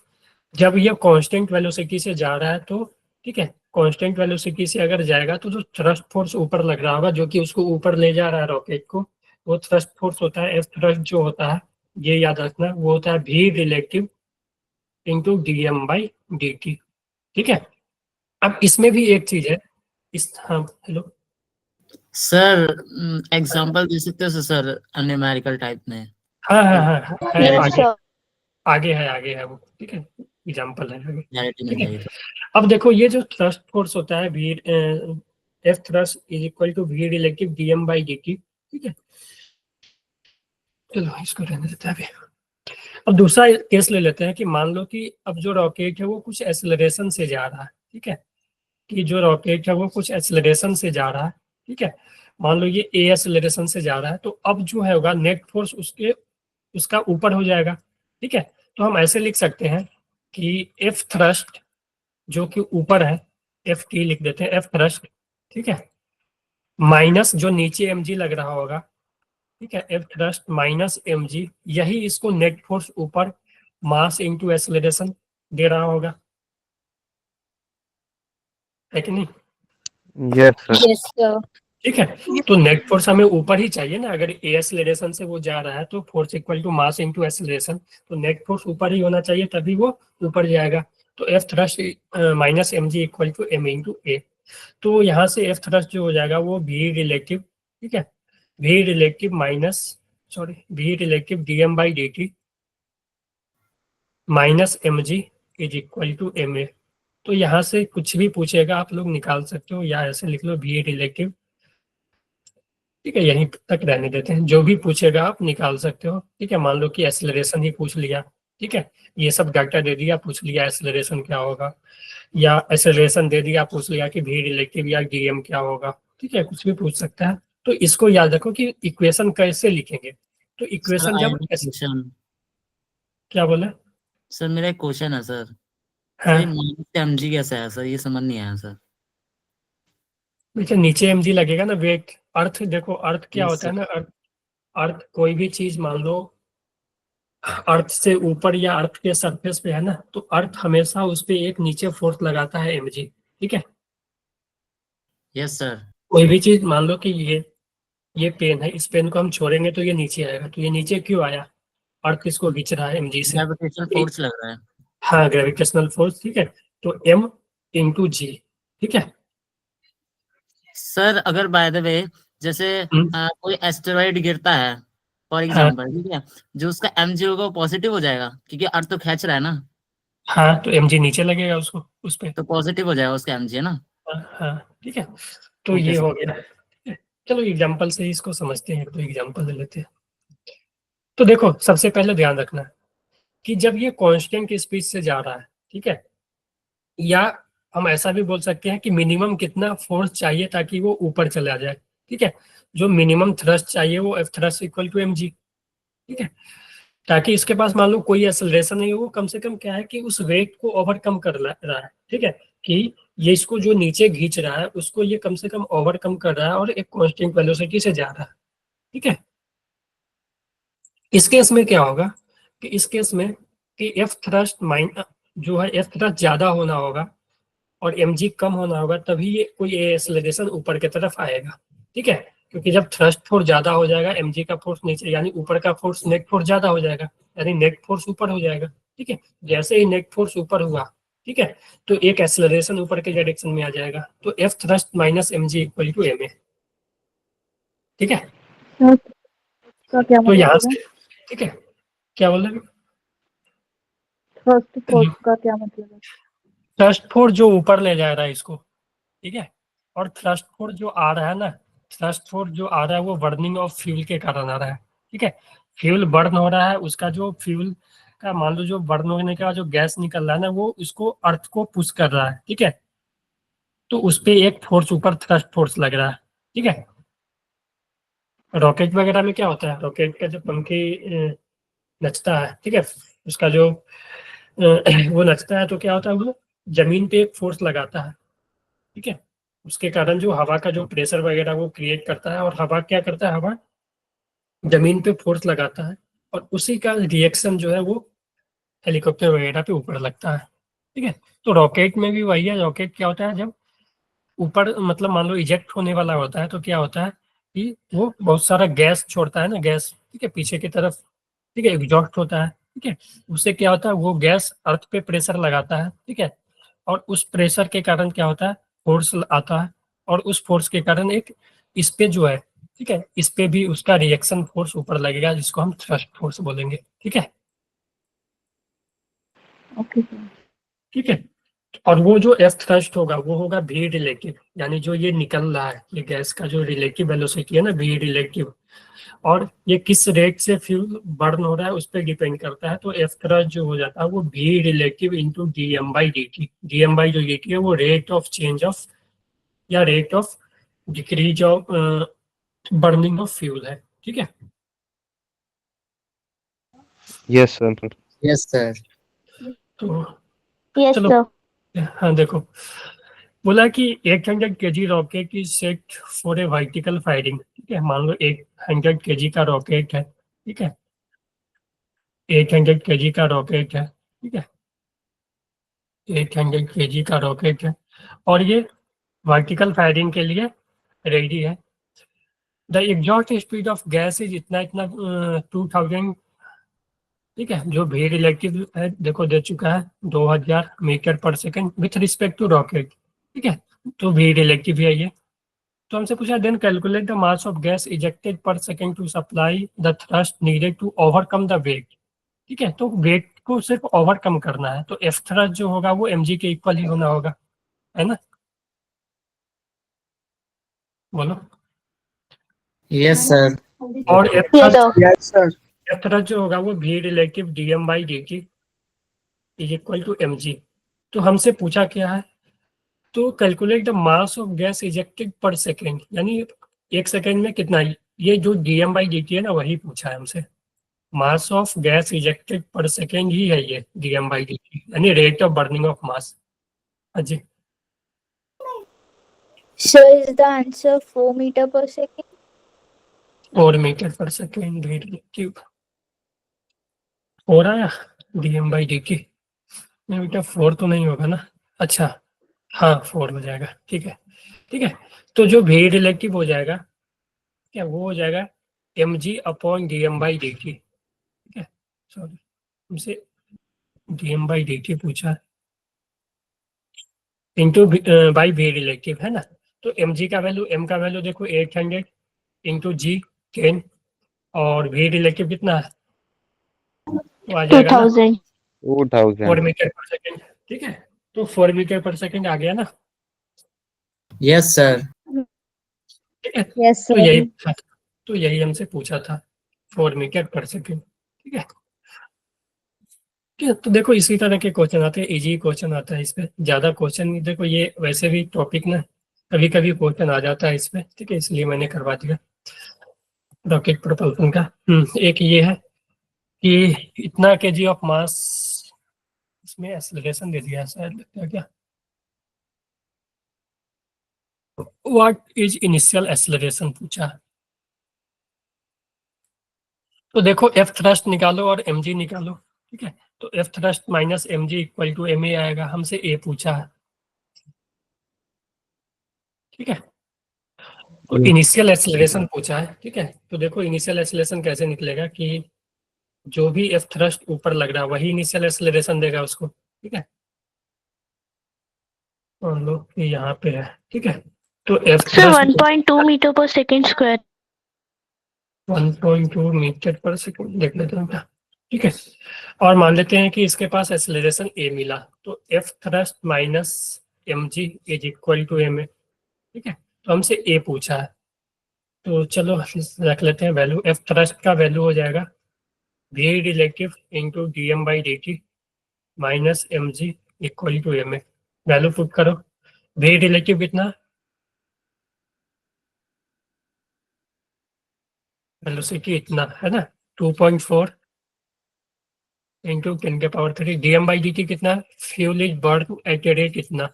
जब ये कांस्टेंट वेलोसिटी से जा रहा है तो, ठीक है, कांस्टेंट वेलोसिटी से अगर जाएगा तो जो थ्रस्ट फोर्स ऊपर लग रहा होगा, जो कि उसको ऊपर ले जा रहा है रॉकेट को, वो थ्रस्ट फोर्स होता है, एफ थ्रस्ट जो होता है, ये याद रखना, वो होता है v relative into dm by dt, ठीक है। अब इसमें भी एक चीज है, हाँ हेलो सर एग्जांपल दे सकते हो सर न्यूमेरिकल टाइप में? हाँ हाँ हाँ हाँ, है, यस आगे सर। आगे है वो, ठीक है, एग्जाम्पल है आगे, क्लैरिटी मिल ठीक है। जाएगी तो। अब देखो ये जो थ्रस्ट फोर्स होता है v F thrust is equal to v relative dm by dt, ठीक है। चलो इसको रहने देते हैं अभी। अब दूसरा केस ले लेते हैं कि मान लो कि अब जो रॉकेट है वो कुछ एक्सेलरेशन से जा रहा है, ठीक है, कि जो रॉकेट है वो कुछ एक्सेलरेशन से जा रहा है, ठीक है, मान लो ये a एक्सेलरेशन से जा रहा है, तो अब जो है होगा नेट फोर्स उसका ऊपर हो जाएगा, ठीक है। तो हम ऐसे लिख सकते हैं कि एफ थ्रस्ट जो कि ऊपर है, एफ टी लिख देते हैं, एफ थ्रस्ट, ठीक है, माइनस जो नीचे mg लग रहा होगा, ठीक है, एफ थ्रस्ट माइनस mg, यही इसको नेट फोर्स ऊपर मास इनटू एक्सेलरेशन दे रहा होगा, है कि नहीं? Yes sir. Yes sir. ठीक है, तो नेट फोर्स हमें ऊपर ही चाहिए ना, अगर ए एक्सेलरेशन से वो जा रहा है तो force equal to mass into acceleration, तो नेट फोर्स ऊपर ही होना चाहिए, तभी वो ऊपर जाएगा। तो F thrust minus mg equal to m into A. तो यहाँ से एफ थ्रस्ट जो हो जाएगा वो v रिलेटिव, ठीक है, v relative minus v relative dm by dt minus mg is equal to ma। तो यहाँ से कुछ भी पूछेगा आप लोग निकाल सकते हो, या ऐसे लिख लो v रिलेटिव, ठीक है, यहीं तक रहने देते हैं, जो भी पूछेगा आप निकाल सकते हो, ठीक है। मान लो कि एक्सेलरेशन ही पूछ लिया, ठीक है, ये सब डाटा दे दिया, पूछ लिया एक्सेलरेशन क्या होगा, या एक्सेलरेशन दे दिया, पूछ लिया कि v रिलेटिव या dm क्या होगा, ठीक है, कुछ भी पूछ सकता है। तो इसको याद रखो कि इक्वेशन कैसे लिखेंगे, तो इक्वेशन सर जब क्वेश्चन, क्या बोले, सर मेरा एक क्वेश्चन है सर। हाँ सर माइनस mg कैसे है सर, ये समझ नहीं आया सर। बेटा नीचे mg लगेगा ना, वेट अर्थ, देखो अर्थ क्या Yes, होता है sir. ना, अर्थ कोई भी चीज मान लो अर्थ से ऊपर या अर्थ के सरफेस पे है ना, तो अर्थ हमेशा उस पे एक नीचे फोर्स लगाता है mg, ठीक है। Yes sir. कोई भी चीज मान लो कि ये पेन है, इस पेन को हम छोड़ेंगे तो ये नीचे आएगा, तो ये नीचे क्यों आया, अर्थ इसको खींच रहा है mg से, ग्रेविटेशनल फोर्स लग रहा है। हाँ ग्रेविटेशनल फोर्स, ठीक है, तो m इंटू जी, ठीक है। सर अगर बाय द वे जैसे हम्म, कोई एस्टेरॉइड गिरता है फॉर हाँ एग्जांपल, ठीक है, जो उसका mg होगा वो पॉजिटिव हो जाएगा क्योंकि अर्थ तो खींच रहा है ना, हाँ, तो mg नीचे लगेगा उसको उस पे, तो पॉजिटिव हो जाएगा उसका mg, है ना। हाँ हाँ, ठीक है, तो ओके ये सर। हो गया, ठीक है? चलो एग्जाम्पल से ही इसको समझते हैं, तो एग्जाम्पल ले लेते हैं। तो देखो सबसे पहले ध्यान रखना कि जब ये कांस्टेंट स्पीड से जा रहा है, ठीक है, या हम ऐसा भी बोल सकते हैं कि मिनिमम कितना फोर्स चाहिए ताकि वो ऊपर चला जाए, ठीक है, जो मिनिमम थ्रस्ट चाहिए वो F thrust equal to mg, ठीक है, ताकि इसके पास मान लो कोई एक्सेलरेशन नहीं हो, वो कम से कम क्या है कि उस वेट को ओवरकम कर रहा है, ठीक है, कि ये इसको जो नीचे खींच रहा है उसको ये कम से कम ओवरकम कर रहा है और एक कांस्टेंट वेलोसिटी से जा रहा है, ठीक है। इस केस में क्या होगा कि इस केस में कि एफ थ्रस्ट जो है एफ थ्रस्ट ज्यादा होना होगा और mg कम होना होगा, तभी ये कोई एक्सेलरेशन ऊपर की तरफ आएगा, ठीक है, क्योंकि जब थ्रस्ट फोर्स ज्यादा हो जाएगा mg का फोर्स नीचे यानी ऊपर का फोर्स नेट फोर्स ज्यादा हो जाएगा, यानी नेट फोर्स ऊपर हो जाएगा, ठीक है, जैसे ही नेट फोर्स ऊपर हुआ, ठीक है, तो एक एक्सेलरेशन ऊपर के डायरेक्शन में आ जाएगा, तो F thrust minus mg equal to ma, ठीक है। का क्या तो यहाँ मतलब है? से, ठीक है, क्या बोल रहे हैं? थ्रस्ट फोर्स का क्या मतलब है? थ्रस्ट फोर्स जो ऊपर ले जा रहा है इसको, ठीक है, और थ्रस्ट फोर्स जो आ रहा है ना, थ्रस्ट फोर्स जो आ रहा है वो बर्निंग ऑफ फ्यूल के कारण आ रहा है, ठीक है, फ्यूल बर्न हो रहा है, उसका जो फ्यूल का मान लो जो बर्न होने का जो गैस निकल रहा है ना वो इसको अर्थ को पुश कर रहा है, ठीक है, तो उस पर एक फोर्स ऊपर थ्रस्ट फोर्स लग रहा है, ठीक है। रॉकेट वगैरह में क्या होता है, रॉकेट का जो पंखी नचता है, ठीक है, उसका जो वो नचता है तो क्या होता है, वो जमीन पे एक फोर्स लगाता है, ठीक है, उसके कारण जो हवा का जो प्रेशर वगैरह वो क्रिएट करता है, और हवा क्या करता है, हवा जमीन पे फोर्स लगाता है और उसी का रिएक्शन जो है वो हेलीकॉप्टर वगैरह पे ऊपर लगता है, ठीक है। तो रॉकेट में भी वही है, रॉकेट क्या होता है जब ऊपर मतलब मान लो इजेक्ट होने वाला होता है तो क्या होता है कि वो बहुत सारा गैस छोड़ता है ना, गैस, ठीक है, पीछे की तरफ, ठीक है, एग्जॉस्ट होता है, ठीक है, उससे क्या होता है वो गैस अर्थ पे प्रेशर लगाता है, ठीक है, और उस प्रेशर के कारण क्या होता है फोर्स आता है, और उस फोर्स के कारण एक इस पे जो है, ठीक है, इस पे भी उसका रिएक्शन फोर्स ऊपर लगेगा जिसको हम थ्रस्ट फोर्स बोलेंगे, ठीक है, ओके सर। ठीक है। और वो जो एफ थ्रस्ट होगा वो होगा भी रिलेटिव, यानी जो ये निकल रहा है ये गैस का जो रिलेटिव वेलोसिटी है ना भी रिलेटिव, और ये किस रेट से फ्यूल बर्न हो रहा है उस पर डिपेंड करता है, तो एफ थ्रस्ट जो हो जाता है वो भी relative into D M by D T, D M by जो डी टी है वो रेट ऑफ चेंज ऑफ या rate of decrease of burning of fuel है, ठीक है। Yes, sir. Yes, sir. तो यस चलो, सर। हाँ देखो, बोला कि 800 kg रॉकेट की set for a vertical firing, ठीक है, मान लो 800 kg का रॉकेट है, ठीक है, 800 kg का रॉकेट है, ठीक है, 800 kg का रॉकेट है और ये वर्टिकल फायरिंग के लिए रेडी है। The exhaust speed of gas is इतना इतना 2000, ठीक है, जो भी रिलेटिव है देखो दे चुका है 2000 metre per second with respect to rocket, ठीक है, तो भी रिलेटिव है ये। तो हमसे पूछा then calculate the mass of gas ejected per second to supply the thrust needed to overcome the weight, ठीक है, तो वेट को सिर्फ ओवरकम करना है, तो एफ थ्रस्ट जो होगा वो mg के इक्वल ही होना होगा, है ना, बोलो। Yes, sir. और F yes thrust sir. F thrust जो होगा वो भी relative dm by dt is equal to mg। तो हमसे पूछा क्या है, तो calculate the mass of gas ejected per second, यानी एक सेकेंड में कितना, ये जो dm बाई dt है ना वही पूछा है हमसे, mass of gas ejected per second ही है ये dm बाई dt, यानी rate of burning of mass. Ajay, So is the answer 4 meter per second? 4 metre per second भी रिलेटिव हो रहा है dm बाई dt, नहीं बेटा 4 तो नहीं होगा ना, अच्छा हाँ 4 हो जाएगा, ठीक है, ठीक है, तो जो भी रिलेटिव हो जाएगा क्या वो हो जाएगा mg upon dm by dt, ठीक है, सॉरी हमसे dm बाई dt पूछा इंटू बाई भी रिलेटिव है ना, तो mg का वैल्यू, m का वैल्यू देखो 800 इंटू जी 10 और भी रिलेटिव कितना है तो आ जाएगा ना 2000। 4 2000. मीटर पर सेकेंड, ठीक है, तो 4 मीटर पर सेकेंड आ गया ना, Yes, sir. ठीक है, यस तो सर। यही पूछा था, तो यही हमसे पूछा था 4 मीटर पर सेकेंड, ठीक है। ठीक है, तो देखो इसी तरह के क्वेश्चन आते हैं, इजी क्वेश्चन आता है इस पे, ज्यादा क्वेश्चन देखो ये वैसे भी टॉपिक ना कभी कभी क्वेश्चन आ जाता है इस पे, ठीक है, इसलिए मैंने करवा दिया रॉकेट प्रोपल्शन का। एक ये है कि इतना केजी ऑफ मास, इसमें एक्सेलरेशन दे दिया है शायद, लगता है क्या, व्हाट इज इनिशियल एक्सेलरेशन पूछा। तो देखो एफ थ्रस्ट निकालो और एम जी निकालो, ठीक है, तो F thrust minus M G equal to M A आएगा, हमसे ए पूछा है, ठीक है, तो इनिशियल एक्सेलरेशन पूछा है, ठीक है, तो देखो इनिशियल एक्सेलरेशन कैसे निकलेगा कि जो भी एफ थ्रस्ट ऊपर लग रहा है वही इनिशियल एक्सेलरेशन देगा उसको, ठीक है, और लो ये यहाँ पे है, ठीक है, तो F sir thrust 1.2 metre per second square. 1.2 metre per second देख लेते हैं क्या, ठीक है, और मान लेते हैं कि इसके पास एक्सेलरेशन ए मिला, तो F thrust minus M G is equal to M A, ठीक है, तो हमसे ए पूछा है, तो चलो रख लेते हैं वैल्यू, एफ थ्रस्ट का वैल्यू हो जाएगा V relative into D M by D T minus M G equal to M A, value put करो, वी रिलेटिव कितना, वेलोसिटी इतना है ना 2.4 इंटू 10 के power 3, D M by D T कितना, fuel is burn at a rate इतना,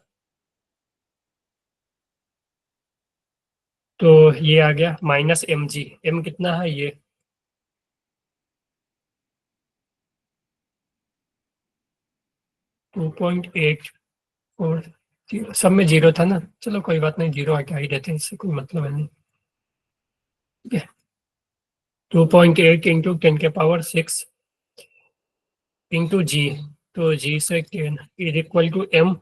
तो ये आ गया माइनस एम जी, एम कितना है ये 2.840, सब में जीरो था ना, चलो कोई बात नहीं, जीरो हटा ही देते हैं, इससे कोई मतलब है नहीं, ठीक है, 2.8 इंटू 10 के पावर 6 इंटू जी, तो जी से 10 इज इक्वल टू एम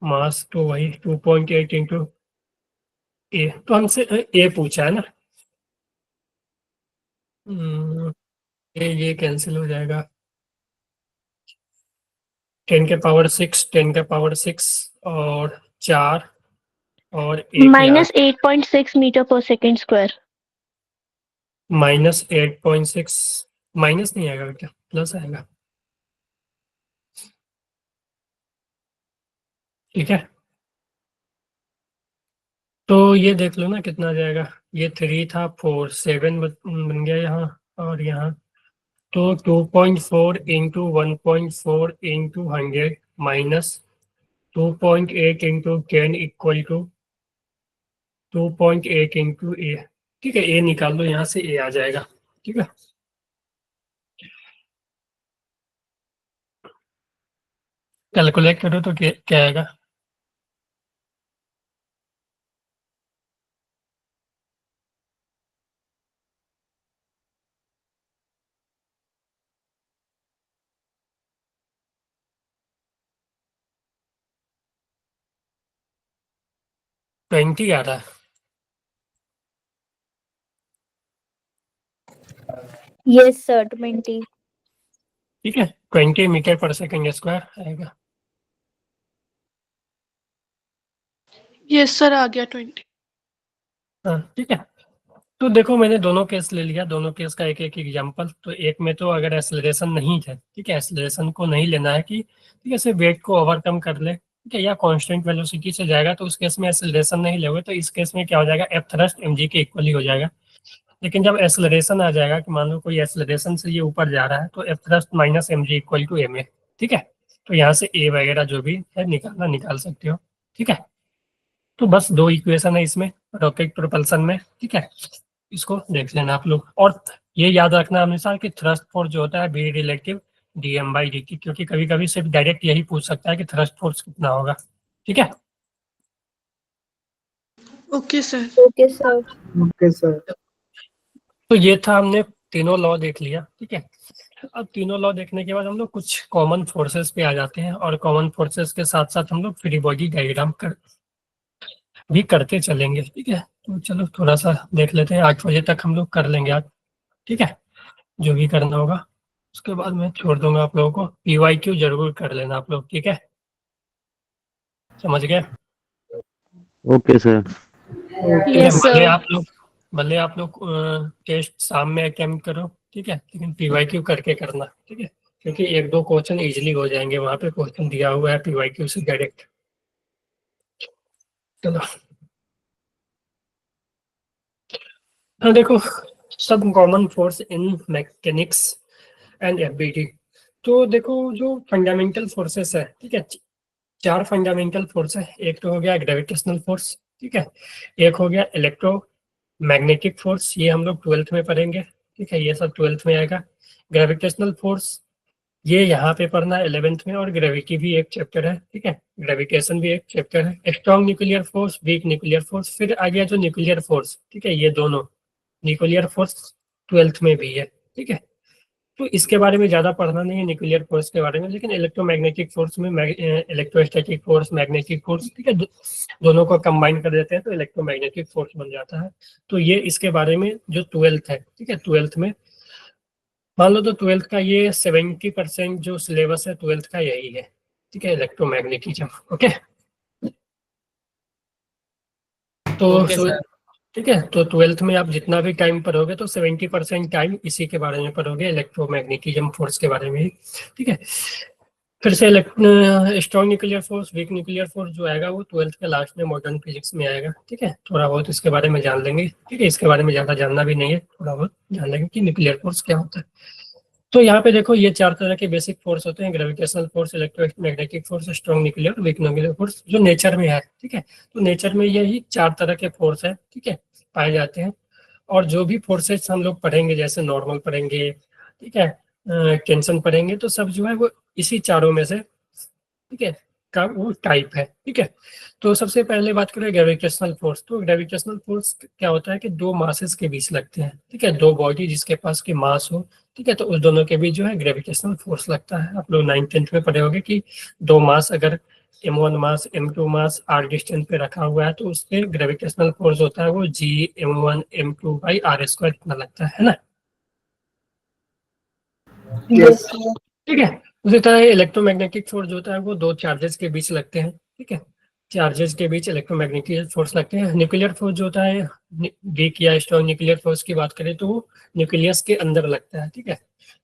मास, तो वही 2.8 इंटू ए, तो हमसे ए पूछा है ना, ये कैंसिल हो जाएगा, 10 के पावर 6 10 के पावर 6 और 4 और एक minus 8.6 metre per second square. Minus 8.6, minus नहीं आएगा क्या, प्लस आएगा, ठीक है, तो ये देख लो ना कितना आ जाएगा, ये 3 था 4 7 बन गया यहाँ, और यहाँ तो 2.4 into 1.4 into 100 minus 2.8 into 10 equal to 2.8 into A, ठीक है, ए निकाल लो यहाँ से, ए आ जाएगा, ठीक है, कैलकुलेट करो तो क्या आएगा, ट्वेंटी आ रहा है, यस सर 20। ठीक है, 20 मीटर पर सेकंड स्क्वायर आएगा, यस सर आ गया 20। हाँ ठीक है, तो देखो मैंने दोनों केस ले लिया, दोनों केस का एक एक एग्जांपल, तो एक में तो अगर एक्सेलरेशन नहीं है, ठीक है, एक्सेलरेशन को नहीं लेना है कि ठीक है सिर्फ वेट को ओवरकम कर ले, ठीक है, या कांस्टेंट वेलोसिटी से जाएगा, तो उस केस में एक्सेलरेशन नहीं लोगे, तो इस केस में क्या हो जाएगा, एफ थ्रस्ट एम जी के इक्वल ही हो जाएगा, लेकिन जब एक्सेलरेशन आ जाएगा कि मान लो कोई एक्सेलरेशन से ये ऊपर जा रहा है, तो F thrust minus M G equal to M A, ठीक है, तो यहाँ से ए वगैरह जो भी है निकालना निकाल सकते हो, ठीक है, तो बस दो इक्वेशन है इसमें रॉकेट प्रोपल्सन में, ठीक है, इसको देख लेना आप लोग, और ये याद रखना हमेशा कि थ्रस्ट फोर्स जो होता है V relative D M by D T, क्योंकि कभी कभी सिर्फ डायरेक्ट यही पूछ सकता है कि थ्रस्ट फोर्स कितना होगा, ठीक है, okay sir. Okay sir. Okay sir. तो ये था, हमने तीनों लॉ देख लिया, ठीक है, अब तीनों लॉ देखने के बाद हम लोग कुछ कॉमन फोर्सेस पे आ जाते हैं, और कॉमन फोर्सेस के साथ साथ हम लोग फ्री बॉडी डायग्राम भी करते चलेंगे, ठीक है, तो चलो थोड़ा सा देख लेते हैं, 8 बजे तक हम लोग कर लेंगे आज, ठीक है, जो भी करना होगा, उसके बाद मैं छोड़ दूंगा आप लोगों को, PYQ जरूर कर लेना आप लोग, ठीक है, समझ गए, ओके सर। ठीक है, यस सर। भले आप लोग टेस्ट शाम में अटेम्प्ट करो, ठीक है, लेकिन PYQ करके करना, ठीक है, क्योंकि एक दो क्वेश्चन इजीली हो जाएंगे, वहां पे क्वेश्चन दिया हुआ है पीवाईक्यू से डायरेक्ट। चलो हाँ देखो, सब common force in mechanics and FBT. तो देखो जो फंडामेंटल फोर्सेस है, ठीक है, चार फंडामेंटल फोर्स है। एक तो हो गया ग्रेविटेशनल फोर्स, ठीक है, एक हो गया इलेक्ट्रोमैग्नेटिक फोर्स, ये हम लोग 12th में पढ़ेंगे, ठीक है, ये सब 12th में आएगा। ग्रेविटेशनल फोर्स ये यहाँ पे पढ़ना है 11th में, और ग्रेविटी भी एक चैप्टर है, ठीक है, ग्रेविटेशन भी एक चैप्टर है। Strong nuclear force, weak nuclear force, फिर आ गया जो न्यूक्लियर फोर्स, ठीक है, ये दोनों न्यूक्लियर फोर्स 12th में भी है, ठीक है। तो इसके बारे में ज़्यादा पढ़ना नहीं है न्यूक्लियर फोर्स के बारे में, लेकिन इलेक्ट्रोमैग्नेटिक फोर्स में इलेक्ट्रोस्टैटिक फोर्स, मैग्नेटिक फोर्स, ठीक है, दोनों को कंबाइन कर देते हैं तो इलेक्ट्रोमैग्नेटिक फोर्स बन जाता है। तो ये इसके बारे में जो 12th है, ठीक है, 12th में मान लो तो 12th का ये 70% जो सिलेबस है 12th का यही है, ठीक है, इलेक्ट्रोमैग्नेटिज्म। ओके तो ओके सर। ठीक है, तो 12th में आप जितना भी टाइम पढ़ोगे तो 70% टाइम इसी के बारे में पढ़ोगे, इलेक्ट्रोमैग्नेटिज्म फोर्स के बारे में, ठीक है। फिर से strong nuclear force, weak nuclear force जो आएगा वो 12th के लास्ट में मॉडर्न फिजिक्स में आएगा, ठीक है। थोड़ा बहुत इसके बारे में जान लेंगे, ठीक है, इसके बारे में ज़्यादा जानना भी नहीं है, थोड़ा बहुत जान लेंगे कि न्यूक्लियर फोर्स क्या होता है। तो यहाँ पे देखो ये चार तरह के बेसिक फोर्स होते हैं, gravitational force, electromagnetic force, strong nuclear, weak nuclear force, जो नेचर में है, ठीक है। तो नेचर में यही चार तरह के फोर्स है, ठीक है, पाए जाते हैं। और जो भी फोर्सेस हम लोग पढ़ेंगे, जैसे नॉर्मल पढ़ेंगे, ठीक है, टेंशन पढ़ेंगे, तो सब जो है वो इसी चारों में से, ठीक है, का वो टाइप है, ठीक है। तो सबसे पहले बात करें ग्रेविटेशनल फोर्स। तो ग्रेविटेशनल फोर्स क्या होता है कि दो मासेस के बीच लगते हैं, ठीक है, दो बॉडी जिसके पास की मास हो, ठीक है, तो उस दोनों के बीच जो है ग्रेविटेशनल फोर्स लगता है। आप लोग 9th-10th में पढ़े होंगे कि दो मास अगर m1 मास m2 मास r डिस्टेंस पे रखा हुआ है तो उस पर ग्रेविटेशनल फोर्स होता है वो Gm1 m2 बाई r² इतना लगता है ना, यस ठीक है। उसी तरह इलेक्ट्रोमैग्नेटिक फोर्स होता है वो दो चार्जेस के बीच लगते हैं, ठीक है, चार्जेस के बीच इलेक्ट्रोमैग्नेटिक फोर्स लगते हैं। न्यूक्लियर फोर्स जो होता है, वीक या स्ट्रॉन्ग न्यूक्लियर फोर्स की बात करें तो वो न्यूक्लियस के अंदर लगता है, ठीक है।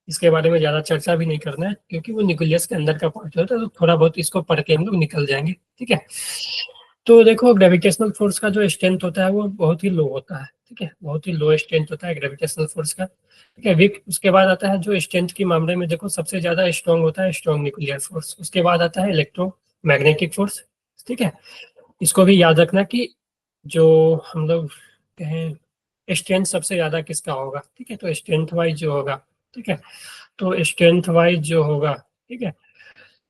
इसके बारे में ज़्यादा चर्चा भी नहीं करना है क्योंकि वो न्यूक्लियस के अंदर का पार्ट होता है, तो थोड़ा बहुत इसको पढ़ के हम लोग निकल जाएंगे, ठीक है। तो देखो ग्रेविटेशनल फोर्स का जो स्ट्रेंथ होता है वो बहुत ही लो होता है, ठीक है, बहुत ही लो स्ट्रेंथ होता है ग्रेविटेशनल फोर्स का, ठीक है। वीक उसके बाद आता है जो स्ट्रेंथ के मामले में देखो सबसे ज्यादा स्ट्रॉन्ग होता है स्ट्रॉन्ग न्यूक्लियर फोर्स, उसके बाद आता है इलेक्ट्रोमैग्नेटिक फोर्स, ठीक है। इसको भी याद रखना कि जो हम लोग कहें स्ट्रेंथ सबसे ज्यादा किसका होगा, ठीक है, तो स्ट्रेंथ वाइज जो होगा, ठीक है, तो स्ट्रेंथ वाइज जो होगा, ठीक है,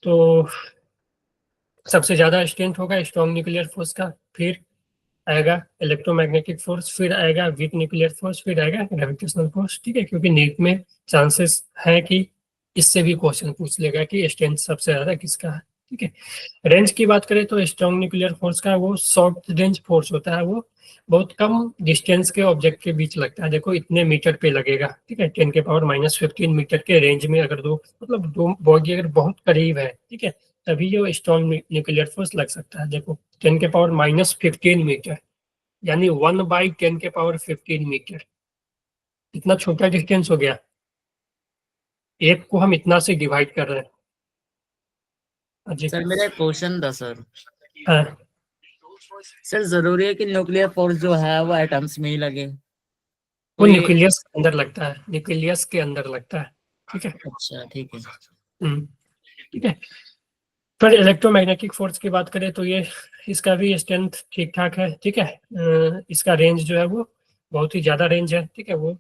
तो सबसे ज्यादा स्ट्रेंथ होगा स्ट्रॉन्ग न्यूक्लियर फोर्स का, फिर आएगा इलेक्ट्रोमैग्नेटिक फोर्स, फिर आएगा वीक न्यूक्लियर फोर्स, फिर आएगा ग्रेविटेशनल फोर्स, ठीक है, क्योंकि नीट में चांसेस है कि इससे भी क्वेश्चन पूछ लेगा कि स्ट्रेंथ सबसे ज्यादा किसका है, ठीक है। रेंज की बात करें तो स्ट्रॉन्ग न्यूक्लियर फोर्स का वो शॉर्ट रेंज फोर्स होता है, वो बहुत कम डिस्टेंस के ऑब्जेक्ट के बीच लगता है, देखो इतने मीटर पे लगेगा, ठीक है, 10⁻⁻15 मीटर के रेंज में अगर दो मतलब दो बॉडी अगर बहुत करीब है, ठीक है, तभी जो स्ट्रॉन्ग न्यूक्लियर फोर्स लग सकता है। देखो 10⁻⁻15 मीटर यानी 1/10⁻15 मीटर, इतना छोटा डिस्टेंस हो गया, एक को हम इतना से डिवाइड कर रहे हैं। सर मेरा क्वेश्चन था सर। हाँ, सर जरूरी है कि न्यूक्लियर फोर्स जो है वो एटम्स में ही लगे? वो न्यूक्लियस के अंदर लगता है, न्यूक्लियस के अंदर लगता है, ठीक है। अच्छा ठीक है। ठीक है। फिर इलेक्ट्रोमैग्नेटिक फोर्स की बात करें तो ये इसका भी स्ट्रेंथ ठीक ठाक है, ठीक है, इसका रेंज जो है वो बहुत ही ज़्यादा रेंज है, ठीक है, वो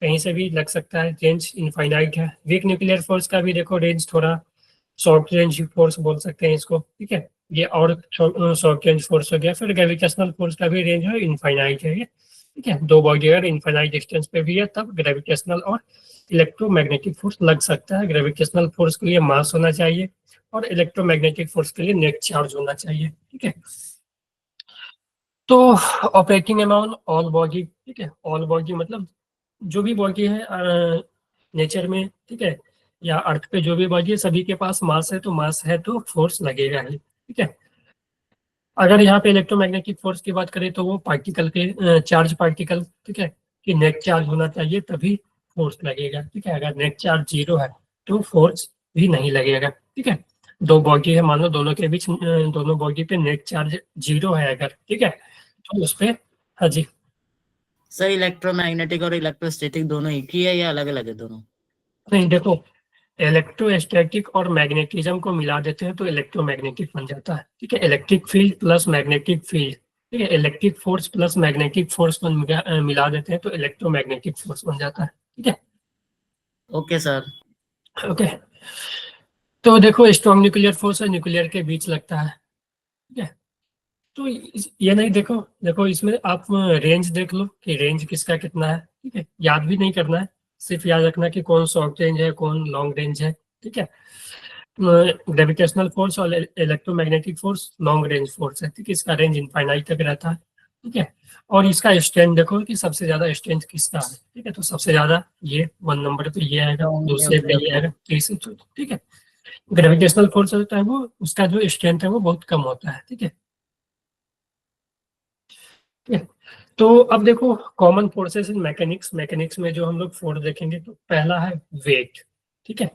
कहीं से भी लग सकता है, रेंज इनफाइनाइट है। वीक न्यूक्लियर फोर्स का भी देखो रेंज थोड़ा शॉर्ट रेंज फोर्स बोल सकते हैं इसको, ठीक है, ये और शॉर्ट रेंज फोर्स हो गया। फिर ग्रेविटेशनल फोर्स का भी रेंज है इनफाइनाइट है ये, ठीक है, दो बॉडी अगर इनफाइनाइट डिस्टेंस पे भी है तब ग्रेविटेशनल और इलेक्ट्रोमैग्नेटिक फोर्स लग सकता है। ग्रेविटेशनल फोर्स के लिए मास होना चाहिए और इलेक्ट्रोमैग्नेटिक फोर्स के लिए नेट चार्ज होना चाहिए, ठीक है। तो ऑपरेटिंग अमाउंट ऑल बॉडी, ठीक है, ऑल बॉडी मतलब जो भी बॉडी है नेचर में, ठीक है, या अर्थ पे जो भी बॉडी है सभी के पास मास है, तो मास है तो फोर्स लगेगा ही, ठीक है। अगर यहाँ पे इलेक्ट्रोमैग्नेटिक फोर्स की बात करें तो वो पार्टिकल के चार्ज पार्टिकल, ठीक है, कि नेट चार्ज होना चाहिए तभी फोर्स लगेगा, ठीक है। अगर नेट चार्ज 0 है तो फोर्स भी नहीं लगेगा। ठीक है, दो बॉडी है, मान लो दोनों के बीच दोनों बॉडी पे नेट चार्ज 0 है अगर, ठीक है, तो उस पे, हाँ जी, सर इलेक्ट्रोमैग्नेटिक और इलेक्ट्रोस्टैटिक दोनों एक ही है या अलग अलग है दोनों? नहीं देखो, इलेक्ट्रोस्टैटिक और मैग्नेटिज्म को मिला देते हैं तो इलेक्ट्रोमैग्नेटिक बन जाता है। ठीक है, electric field plus magnetic field, ठीक है, electric force plus magnetic force को मिला देते हैं तो इलेक्ट्रोमैग्नेटिक फोर्स बन जाता है। ठीक है, ओके सर। ओके। तो देखो, स्ट्रॉन्ग न्यूक्लियर फोर्स और न्यूक्लियर के बीच लगता है। ठीक है, तो ये नहीं, देखो देखो इसमें आप रेंज देख लो कि रेंज किसका कितना है। ठीक है, याद भी नहीं करना है, सिर्फ याद रखना कि कौन शॉर्ट रेंज है कौन लॉन्ग रेंज है। ठीक है, ग्रेविटेशनल फोर्स और electromagnetic force long range force है। ठीक है, इसका रेंज इनफाइनाइट तक रहता है। ठीक है, और इसका स्ट्रेंथ देखो कि सबसे ज्यादा स्ट्रेंथ किसका है। ठीक है, तो सबसे ज्यादा ये 1 नंबर पे ये आएगा, दूसरे पे ये आएगा, तीसरे चौथे। ठीक है, ग्रेविटेशनल फोर्स होता है वो, उसका जो स्ट्रेंथ है वो बहुत कम होता है। ठीक है, तो अब देखो common forces in mechanics, mechanics में जो हम लोग फोर्स देखेंगे तो पहला है वेट। ठीक है,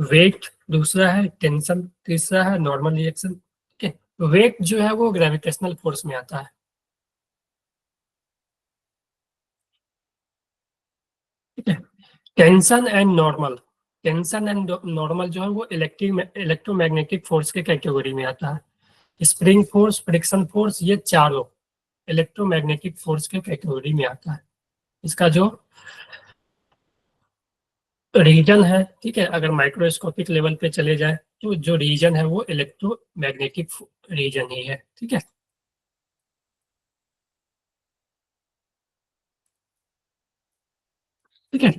वेट, दूसरा है टेंशन, तीसरा है नॉर्मल रिएक्शन। ठीक है, वेट जो है वो ग्रेविटेशनल फोर्स में आता है। ठीक है, tension and normal, tension and normal जो है वो इलेक्ट्रोमैग्नेटिक फोर्स के कैटेगरी में आता है। स्प्रिंग फोर्स, फ्रिक्शन फोर्स, ये चारों इलेक्ट्रोमैग्नेटिक फोर्स के कैटेगरी में आता है। इसका जो रीजन है, ठीक है, अगर माइक्रोस्कोपिक लेवल पे चले जाए तो जो रीजन है वो इलेक्ट्रोमैग्नेटिक रीजन ही है। ठीक है, ठीक है,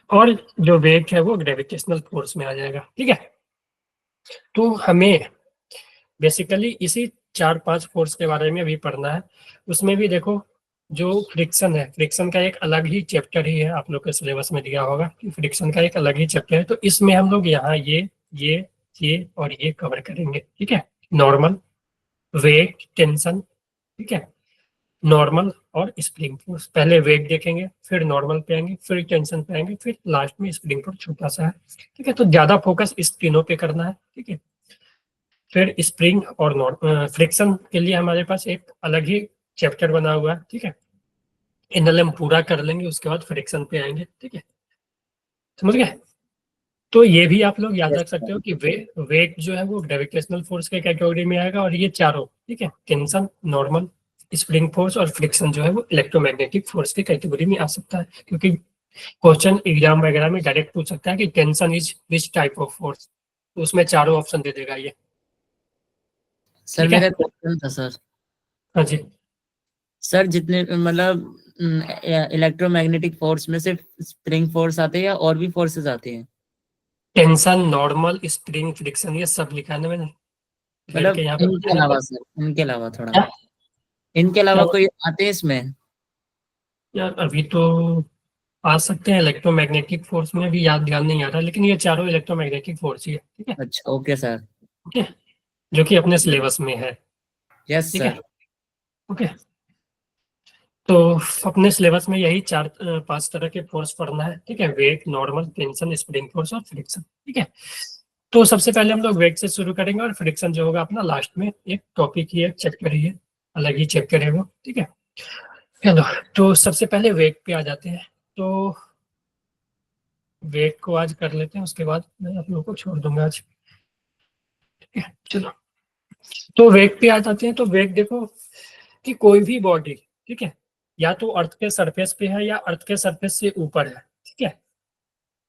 और जो वेट है वो ग्रेविटेशनल फोर्स में आ जाएगा। ठीक है, तो हमें बेसिकली इसी 4-5 फोर्स के बारे में भी पढ़ना है। उसमें भी देखो, जो फ्रिक्शन है, फ्रिक्शन का एक अलग ही चैप्टर ही है, आप लोग के सिलेबस में दिया होगा कि फ्रिक्शन का एक अलग ही चैप्टर है। तो इसमें हम लोग यहाँ ये और ये कवर करेंगे। ठीक है, नॉर्मल, वेट, टेंशन, ठीक है, नॉर्मल और स्प्रिंग फोर्स। पहले वेट देखेंगे, फिर नॉर्मल पे आएंगे, फिर टेंशन पे आएंगे, फिर लास्ट में स्प्रिंग फोर्स छोटा सा है। ठीक है, तो ज्यादा फोकस इस तीनों पे करना है। ठीक है, फिर स्प्रिंग और फ्रिक्शन के लिए हमारे पास एक अलग ही चैप्टर बना हुआ है। ठीक है, इन्हें हम पूरा कर लेंगे, उसके बाद फ्रिक्शन पे आएंगे। ठीक है, समझ गए? तो ये भी आप लोग याद रख सकते हो कि वेट जो है वो ग्रेविटेशनल फोर्स के कैटेगरी में आएगा, और ये चारों, ठीक है, टेंशन, नॉर्मल, स्प्रिंग फोर्स और फ्रिक्शन जो है वो इलेक्ट्रोमैग्नेटिक फोर्स के कैटेगरी में आ सकता है। क्योंकि क्वेश्चन एग्जाम वगैरह में डायरेक्ट पूछ सकता है कि tension is which type of force, तो उसमें चारों ऑप्शन दे देगा ये। सर ठीक है? मेरा क्वेश्चन था सर, हाँ जी, सर जितने मतलब इलेक्ट्रोमैग्नेटिक फोर्स में सिर्फ स्प्रिंग फोर्स आते हैं या और भी फोर्सेस आते हैं? टेंशन, नॉर्मल, स्प्रिंग, फ्रिक्शन, ये सब लिखा है मैंने। मतलब के यहाँ पे इनके अलावा सर, इनके अलावा थोड़ा, क्या? इनके अलावा कोई आते हैं इसमें? यार अभी तो आ सकते हैं, इलेक्ट्रोमैग्नेटिक फोर्स में भी याद ध्यान नहीं आ रहा, लेकिन ये चारों इलेक्ट्रोमैग्नेटिक फोर्स ही है। ठीक है, अच्छा ओके सर। ओके, जो कि अपने सिलेबस में है। यस ठीक है, सर। ओके, तो अपने सिलेबस में यही 4-5 तरह के फोर्स पढ़ना है। ठीक है, weight, normal, tension, spring force और फ्रिक्शन। ठीक है, तो सबसे पहले हम लोग वेट से शुरू करेंगे, और फ्रिक्शन जो होगा अपना लास्ट में, एक टॉपिक ही है, चैप्टर ही है, अलग ही चैप्टर है वो। ठीक है, चलो, तो सबसे पहले वेट पे आ जाते हैं। तो वेट को आज कर लेते हैं, उसके बाद मैं आप लोगों को छोड़ दूंगा आज। ठीक है, चलो, तो वेट पे आ जाते हैं। तो वेट देखो कि कोई भी बॉडी, ठीक है, या तो अर्थ के सरफेस पे है या अर्थ के सरफेस से ऊपर है। ठीक है,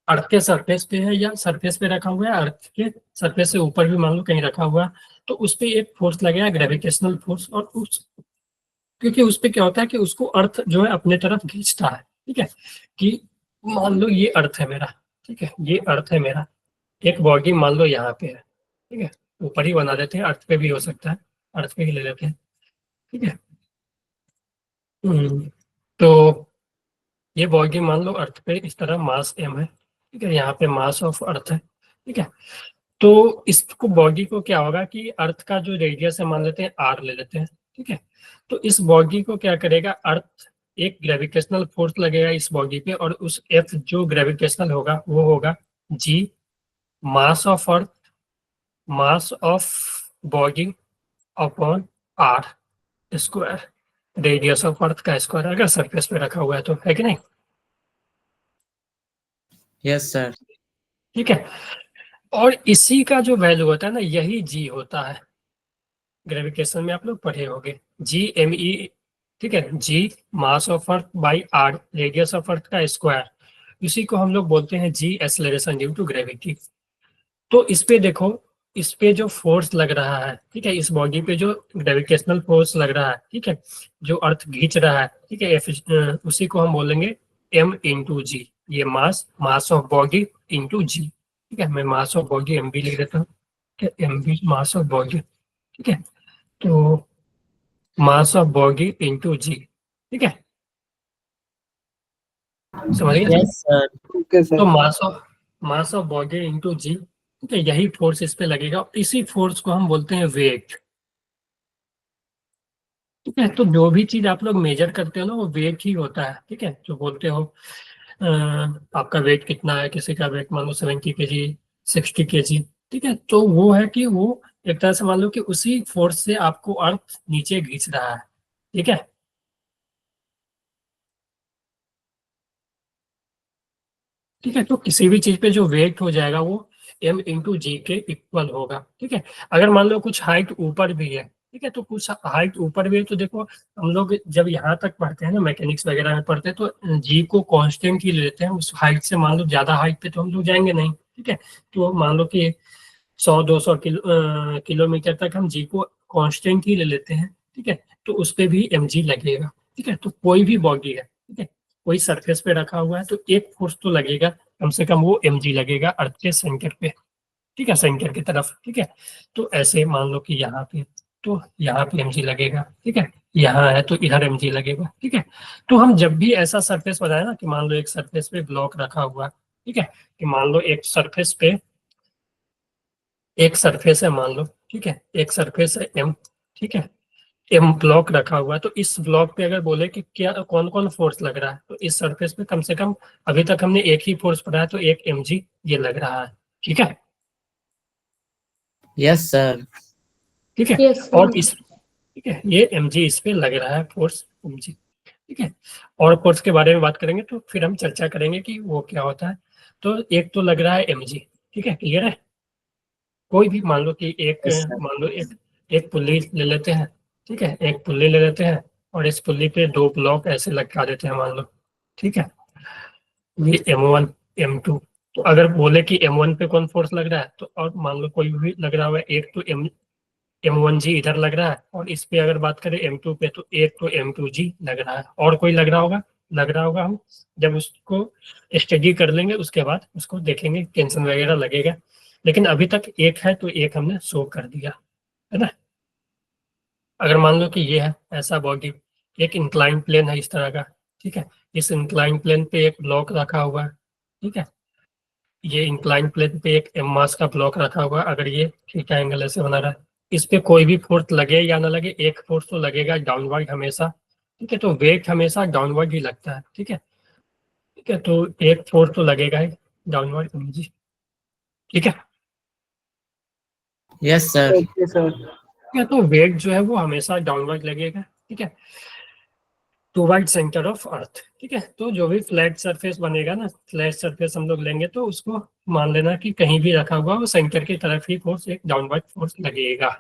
अर्थ के सरफेस पे है या सरफेस पे रखा हुआ है, अर्थ के सरफेस से ऊपर भी मान लो कहीं रखा हुआ है, तो उस पे एक फोर्स लगेगा, ग्रेविटेशनल फोर्स। और उस, क्योंकि उस पे क्या होता है कि उसको अर्थ जो है अपने तरफ खींचता है। ठीक है, कि मान लो ये अर्थ है मेरा, ठीक है, ये अर्थ है मेरा, एक बॉडी मान लो यहाँ पे है। ठीक है, ऊपर ही बना देते हैं, अर्थ पे भी हो सकता है, अर्थ पे ही ले लेते हैं। ठीक है, तो ये बॉडी मान लो अर्थ पे इस तरह मास m है। ठीक है, यहाँ पे मास ऑफ अर्थ है। ठीक है, तो इसको बॉडी को क्या होगा कि अर्थ का जो रेडियस है मान लेते हैं r ले लेते हैं। ठीक है, तो इस बॉडी को क्या करेगा, अर्थ एक ग्रेविटेशनल फोर्स लगेगा इस बॉडी पे, और उस F जो ग्रेविटेशनल होगा वो होगा G mass of earth, mass of body upon R square, radius of earth का स्क्वायर अगर सरफेस पे रखा हुआ है तो, है कि नहीं? Yes sir. ठीक है, और इसी का जो वैल्यू होता है ना, यही जी होता है। ग्रेविटेशन में आप लोग पढ़े होंगे जी एम ई, ठीक है, G mass of earth by R radius of earth का स्क्वायर, इसी को हम लोग बोलते हैं G acceleration due to gravity. तो इस पे देखो, इस पे जो फोर्स लग रहा है, ठीक है, इस बॉडी पे जो ग्रेविटेशनल फोर्स लग रहा है, ठीक है, जो अर्थ खींच रहा है, ठीक है, उसी को हम बोलेंगे m इंटू जी। ये mass of body into G, ठीक है, मैं mass of body M B लिख देता हूँ, M B mass of body, ठीक है, तो mass of body into G, ठीक है, समझ गए? Yes sir. Okay sir. तो mass of body into G, ठीक है, यही फोर्स इस पे लगेगा, इसी फोर्स को हम बोलते हैं वेट। ठीक है, तो जो भी चीज आप लोग मेजर करते हो ना, वो वेट ही होता है। ठीक है, जो बोलते हो आपका वेट कितना है, किसी का वेट मान लो 70 kg 60 kg, ठीक है, तो वो है कि वो एक तरह से मान लो कि उसी फोर्स से आपको अर्थ नीचे खींच रहा है। ठीक है, ठीक है, तो किसी भी चीज पे जो वेट हो जाएगा वो m इंटू जी के इक्वल होगा। ठीक है, अगर मान लो कुछ हाइट ऊपर भी है, ठीक है, तो कुछ हाइट ऊपर भी है, तो देखो हम लोग जब यहाँ तक पढ़ते हैं ना, मैकेनिक्स वगैरह में पढ़ते हैं, तो जी को कांस्टेंट ही ले लेते हैं। उस हाइट से मान लो ज्यादा हाइट पे तो हम लोग जाएंगे नहीं। ठीक है, तो मान लो कि 100-200 किलोमीटर तक हम जी को कांस्टेंट ही ले लेते हैं। ठीक है, तो उस पे भी एम जी लगेगा। ठीक है, तो कोई भी बॉडी है, ठीक है, कोई सरफेस पे रखा हुआ है, तो एक फोर्स तो लगेगा, कम से कम वो एम जी लगेगा अर्थ के सेंटर पे। ठीक है, सेंटर की तरफ। ठीक है, तो ऐसे मान लो कि यहाँ पे, तो यहाँ पे एम जी लगेगा। ठीक है, यहाँ है तो इधर एम जी लगेगा। ठीक है, तो हम जब भी ऐसा सरफेस बनाए ना, कि मान लो एक सरफेस पे ब्लॉक रखा हुआ, ठीक है, कि मान लो एक सरफेस पे एक सरफेस है मान लो, ठीक है, एक सरफेस है एम, ठीक है, एम ब्लॉक रखा हुआ है, तो इस ब्लॉक पे अगर बोले कि क्या कौन कौन फोर्स लग रहा है, तो इस सरफेस पे कम से कम अभी तक हमने एक ही फोर्स पढ़ा है, तो एक एम जी ये लग रहा है। ठीक है, यस सर। ठीक है, Yes, sir. और इस, ठीक है, ये एम जी इस पे लग रहा है फोर्स एम जी। ठीक है, और फोर्स के बारे में बात करेंगे तो फिर हम चर्चा करेंगे कि वो क्या होता है। तो एक तो लग रहा है एम जी, ठीक है, क्लियर है? कोई भी मान लो कि एक, Yes, sir. मान लो एक पुल्ली ले लेते हैं। ठीक है, एक पुल्ली ले लेते हैं और इस पुल्ली पे दो ब्लॉक ऐसे लटका देते हैं मान लो। ठीक है, ये M1 M2, तो अगर बोले कि M1 पे कौन फोर्स लग रहा है, तो और मान लो कोई भी लग रहा हुआ है, एक तो M1G इधर लग रहा है, और इस पे अगर बात करें M2 पे, तो एक तो M2G लग रहा है, और कोई लग रहा होगा हम जब उसको स्टडी कर लेंगे उसके बाद उसको देखेंगे, टेंशन वगैरह लगेगा, लेकिन अभी तक एक है तो एक हमने शो कर दिया है ना। अगर मान लो कि ये है ऐसा बॉडी, एक इंक्लाइन प्लेन है इस तरह का। ठीक है, इस इंक्लाइन प्लेन पे एक ब्लॉक रखा हुआ है। ठीक है, ये इंक्लाइन प्लेन पे एक एम मास का ब्लॉक रखा हुआ है, अगर ये थीटा एंगल ऐसे बना रहा है, इस पे कोई भी फोर्स लगे या ना लगे, एक फोर्स तो लगेगा डाउनवर्ड हमेशा। ठीक है, तो वेट हमेशा डाउनवर्ड ही लगता है। ठीक है, ठीक है, तो एक फोर्स तो लगेगा ही डाउनवर्ड जी। ठीक है, यस सर। Okay sir. ठीक है, तो वेट जो है वो हमेशा डाउनवर्ड लगेगा। ठीक है, टूवर्ड सेंटर ऑफ अर्थ। ठीक है, तो जो भी फ्लैट सरफेस बनेगा ना, फ्लैट सरफेस हम लोग लेंगे तो उसको मान लेना कि कहीं भी रखा हुआ वो सेंटर की तरफ ही फोर्स, एक डाउनवर्ड फोर्स लगेगा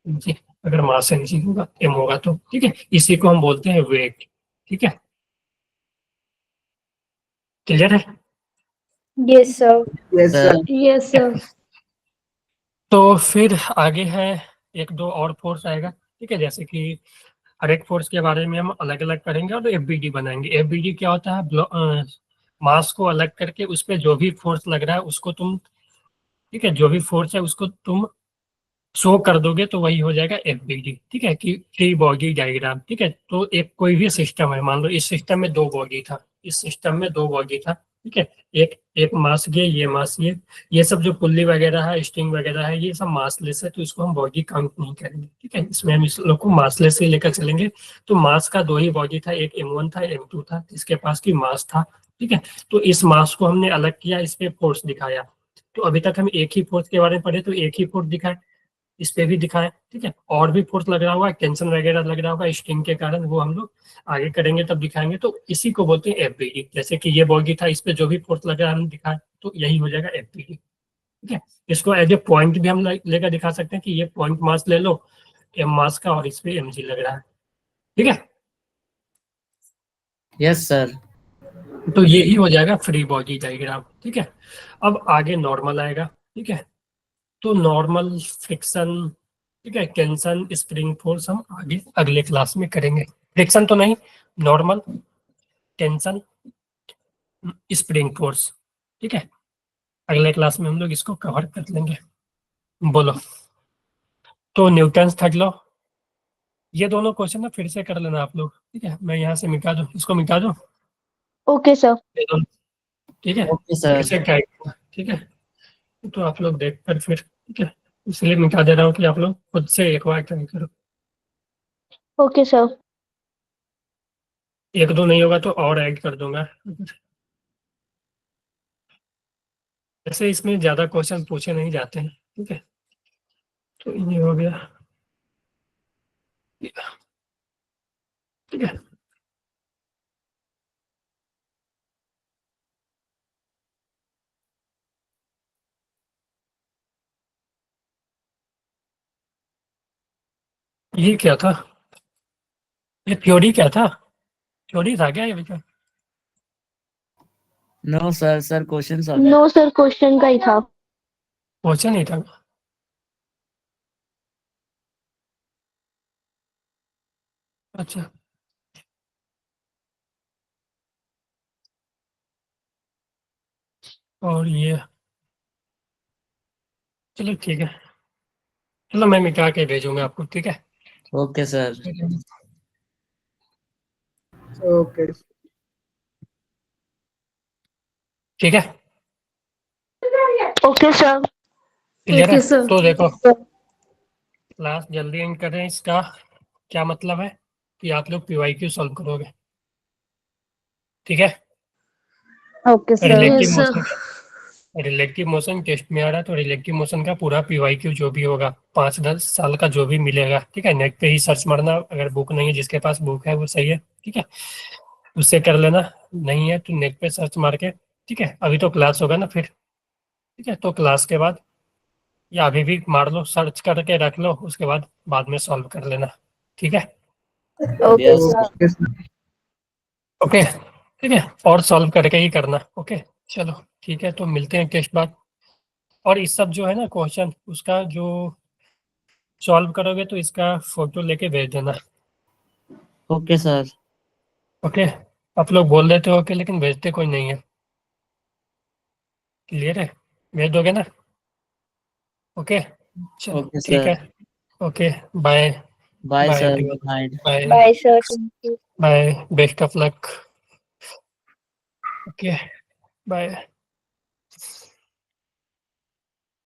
जी, अगर मास एम जी होगा, एम होगा तो। ठीक है, इसी को हम बोलते हैं वेट। ठीक है, क्लियर है? Yes, sir. Yes sir. Yes, sir. तो फिर आगे है एक दो और फोर्स आएगा। ठीक है, जैसे कि हर एक फोर्स के बारे में हम अलग अलग करेंगे और एफबीडी बनाएंगे। एफबीडी क्या होता है? मास को अलग करके उस पर जो भी फोर्स लग रहा है उसको तुम, ठीक है, जो भी फोर्स है उसको तुम शो कर दोगे तो वही हो जाएगा एफबीडी। ठीक है, कि फ्री बॉडी डायग्राम। ठीक है, तो एक कोई भी सिस्टम है, मान लो इस सिस्टम में दो बॉडी था, इस सिस्टम में दो बॉडी था। ठीक है, एक मास ये मास ये सब जो पुल्ली वगैरह है, स्ट्रिंग वगैरह है, ये सब मासलेस है, तो इसको हम बॉडी काउंट नहीं करेंगे। ठीक है, इसमें हम इस लोग को मासलेस से लेकर चलेंगे। तो मास का दो ही बॉडी था, एक M1 था, M2 था, इसके पास की मास था। ठीक है, तो इस मास को हमने अलग किया, इस पे फोर्स दिखाया। तो अभी तक हम एक ही फोर्स के बारे में पढ़े, तो एक ही फोर्स दिखाए, इस पे भी दिखाए, ठीक है। और भी फोर्स लग रहा होगा, टेंशन वगैरह लग रहा होगा स्ट्रिंग के कारण, वो हम लोग आगे करेंगे तब दिखाएंगे। तो इसी को बोलते हैं एफबीडी। जैसे कि ये बॉडी था, इस पे जो भी फोर्स लग रहा है हम दिखाए, तो यही हो जाएगा एफबीडी, ठीक है। इसको एज ए पॉइंट भी हम लेकर दिखा सकते हैं कि ये पॉइंट मास ले लो एम मास का, और इस पे mg लग रहा है, ठीक है। Yes sir. तो यही हो जाएगा फ्री बॉडी डायग्राम, ठीक है। अब आगे नॉर्मल आएगा, ठीक है। तो नॉर्मल, फ्रिक्शन, ठीक है, टेंशन, स्प्रिंग फोर्स हम आगे अगले क्लास में करेंगे। फ्रिक्शन तो नहीं, नॉर्मल, टेंशन, स्प्रिंग फोर्स, ठीक है। अगले क्लास में हम लोग इसको कवर कर लेंगे। बोलो। तो न्यूटन्स थर्ड लॉ, ये दोनों क्वेश्चन ना फिर से कर लेना आप लोग, ठीक है। मैं यहाँ से मिटा दूँ, इसको मिटा दूँ, Okay, sir. ये दोनों, ठीक है। ओके फिर सर। से ट्राई करना, ठीक है। तो आप लोग देख कर फिर, ठीक है, इसलिए मिटा दे रहा हूँ कि आप लोग खुद से एक बार ट्राई करो। Okay, sir. एक दो नहीं होगा तो और ऐड कर दूंगा। ऐसे इसमें ज्यादा क्वेश्चन पूछे नहीं जाते हैं, ठीक है। तो ये हो गया, ठीक है। ये क्या था, ये थ्योरी क्या था, थ्योरी था क्या ये बेटा? नो सर, सर क्वेश्चन आ गया। No, sir. Question का ही था. क्वेश्चन ही था। अच्छा, और ये, चलो ठीक है, चलो मैं मिटा के भेजूंगा आपको, ठीक है। Okay sir. ओके। ठीक है, Okay, sir. क्लियर है? Okay, sir. तो देखो, क्लास जल्दी एंड कर रहे हैं। इसका क्या मतलब है कि आप लोग पीवाईक्यू सॉल्व करोगे, ठीक है। Okay, sir. Relative motion, relative motion test में आ रहा है, तो रिलेटिव मोशन का पूरा पीवाईक्यू जो भी होगा 5-10 साल का जो भी मिलेगा, ठीक है। नेट पे ही सर्च मारना, अगर बुक नहीं है, जिसके पास बुक है वो सही है, ठीक है, उससे कर लेना। नहीं है तो नेट पे सर्च मार के, ठीक है। अभी तो क्लास होगा ना फिर, ठीक है। तो क्लास के बाद या अभी भी मार लो, सर्च करके रख लो, उसके बाद में सॉल्व कर लेना, ठीक है। Okay, sir. ओके, ठीक है, और सॉल्व करके ही करना, ओके। चलो ठीक है, तो मिलते हैं टेस्ट बाद। और इस सब जो है ना क्वेश्चन, उसका जो सॉल्व करोगे तो इसका फोटो लेके भेज देना, ओके सर। ओके। आप लोग बोल देते हो ओके, लेकिन भेजते कोई नहीं है। क्लियर है? भेज दोगे ना? ओके, चलो ओके ठीक है। Sir. Okay, bye bye bye sir, everyone, good night. Bye bye sir, thank you. Bye, best of luck, okay, bye.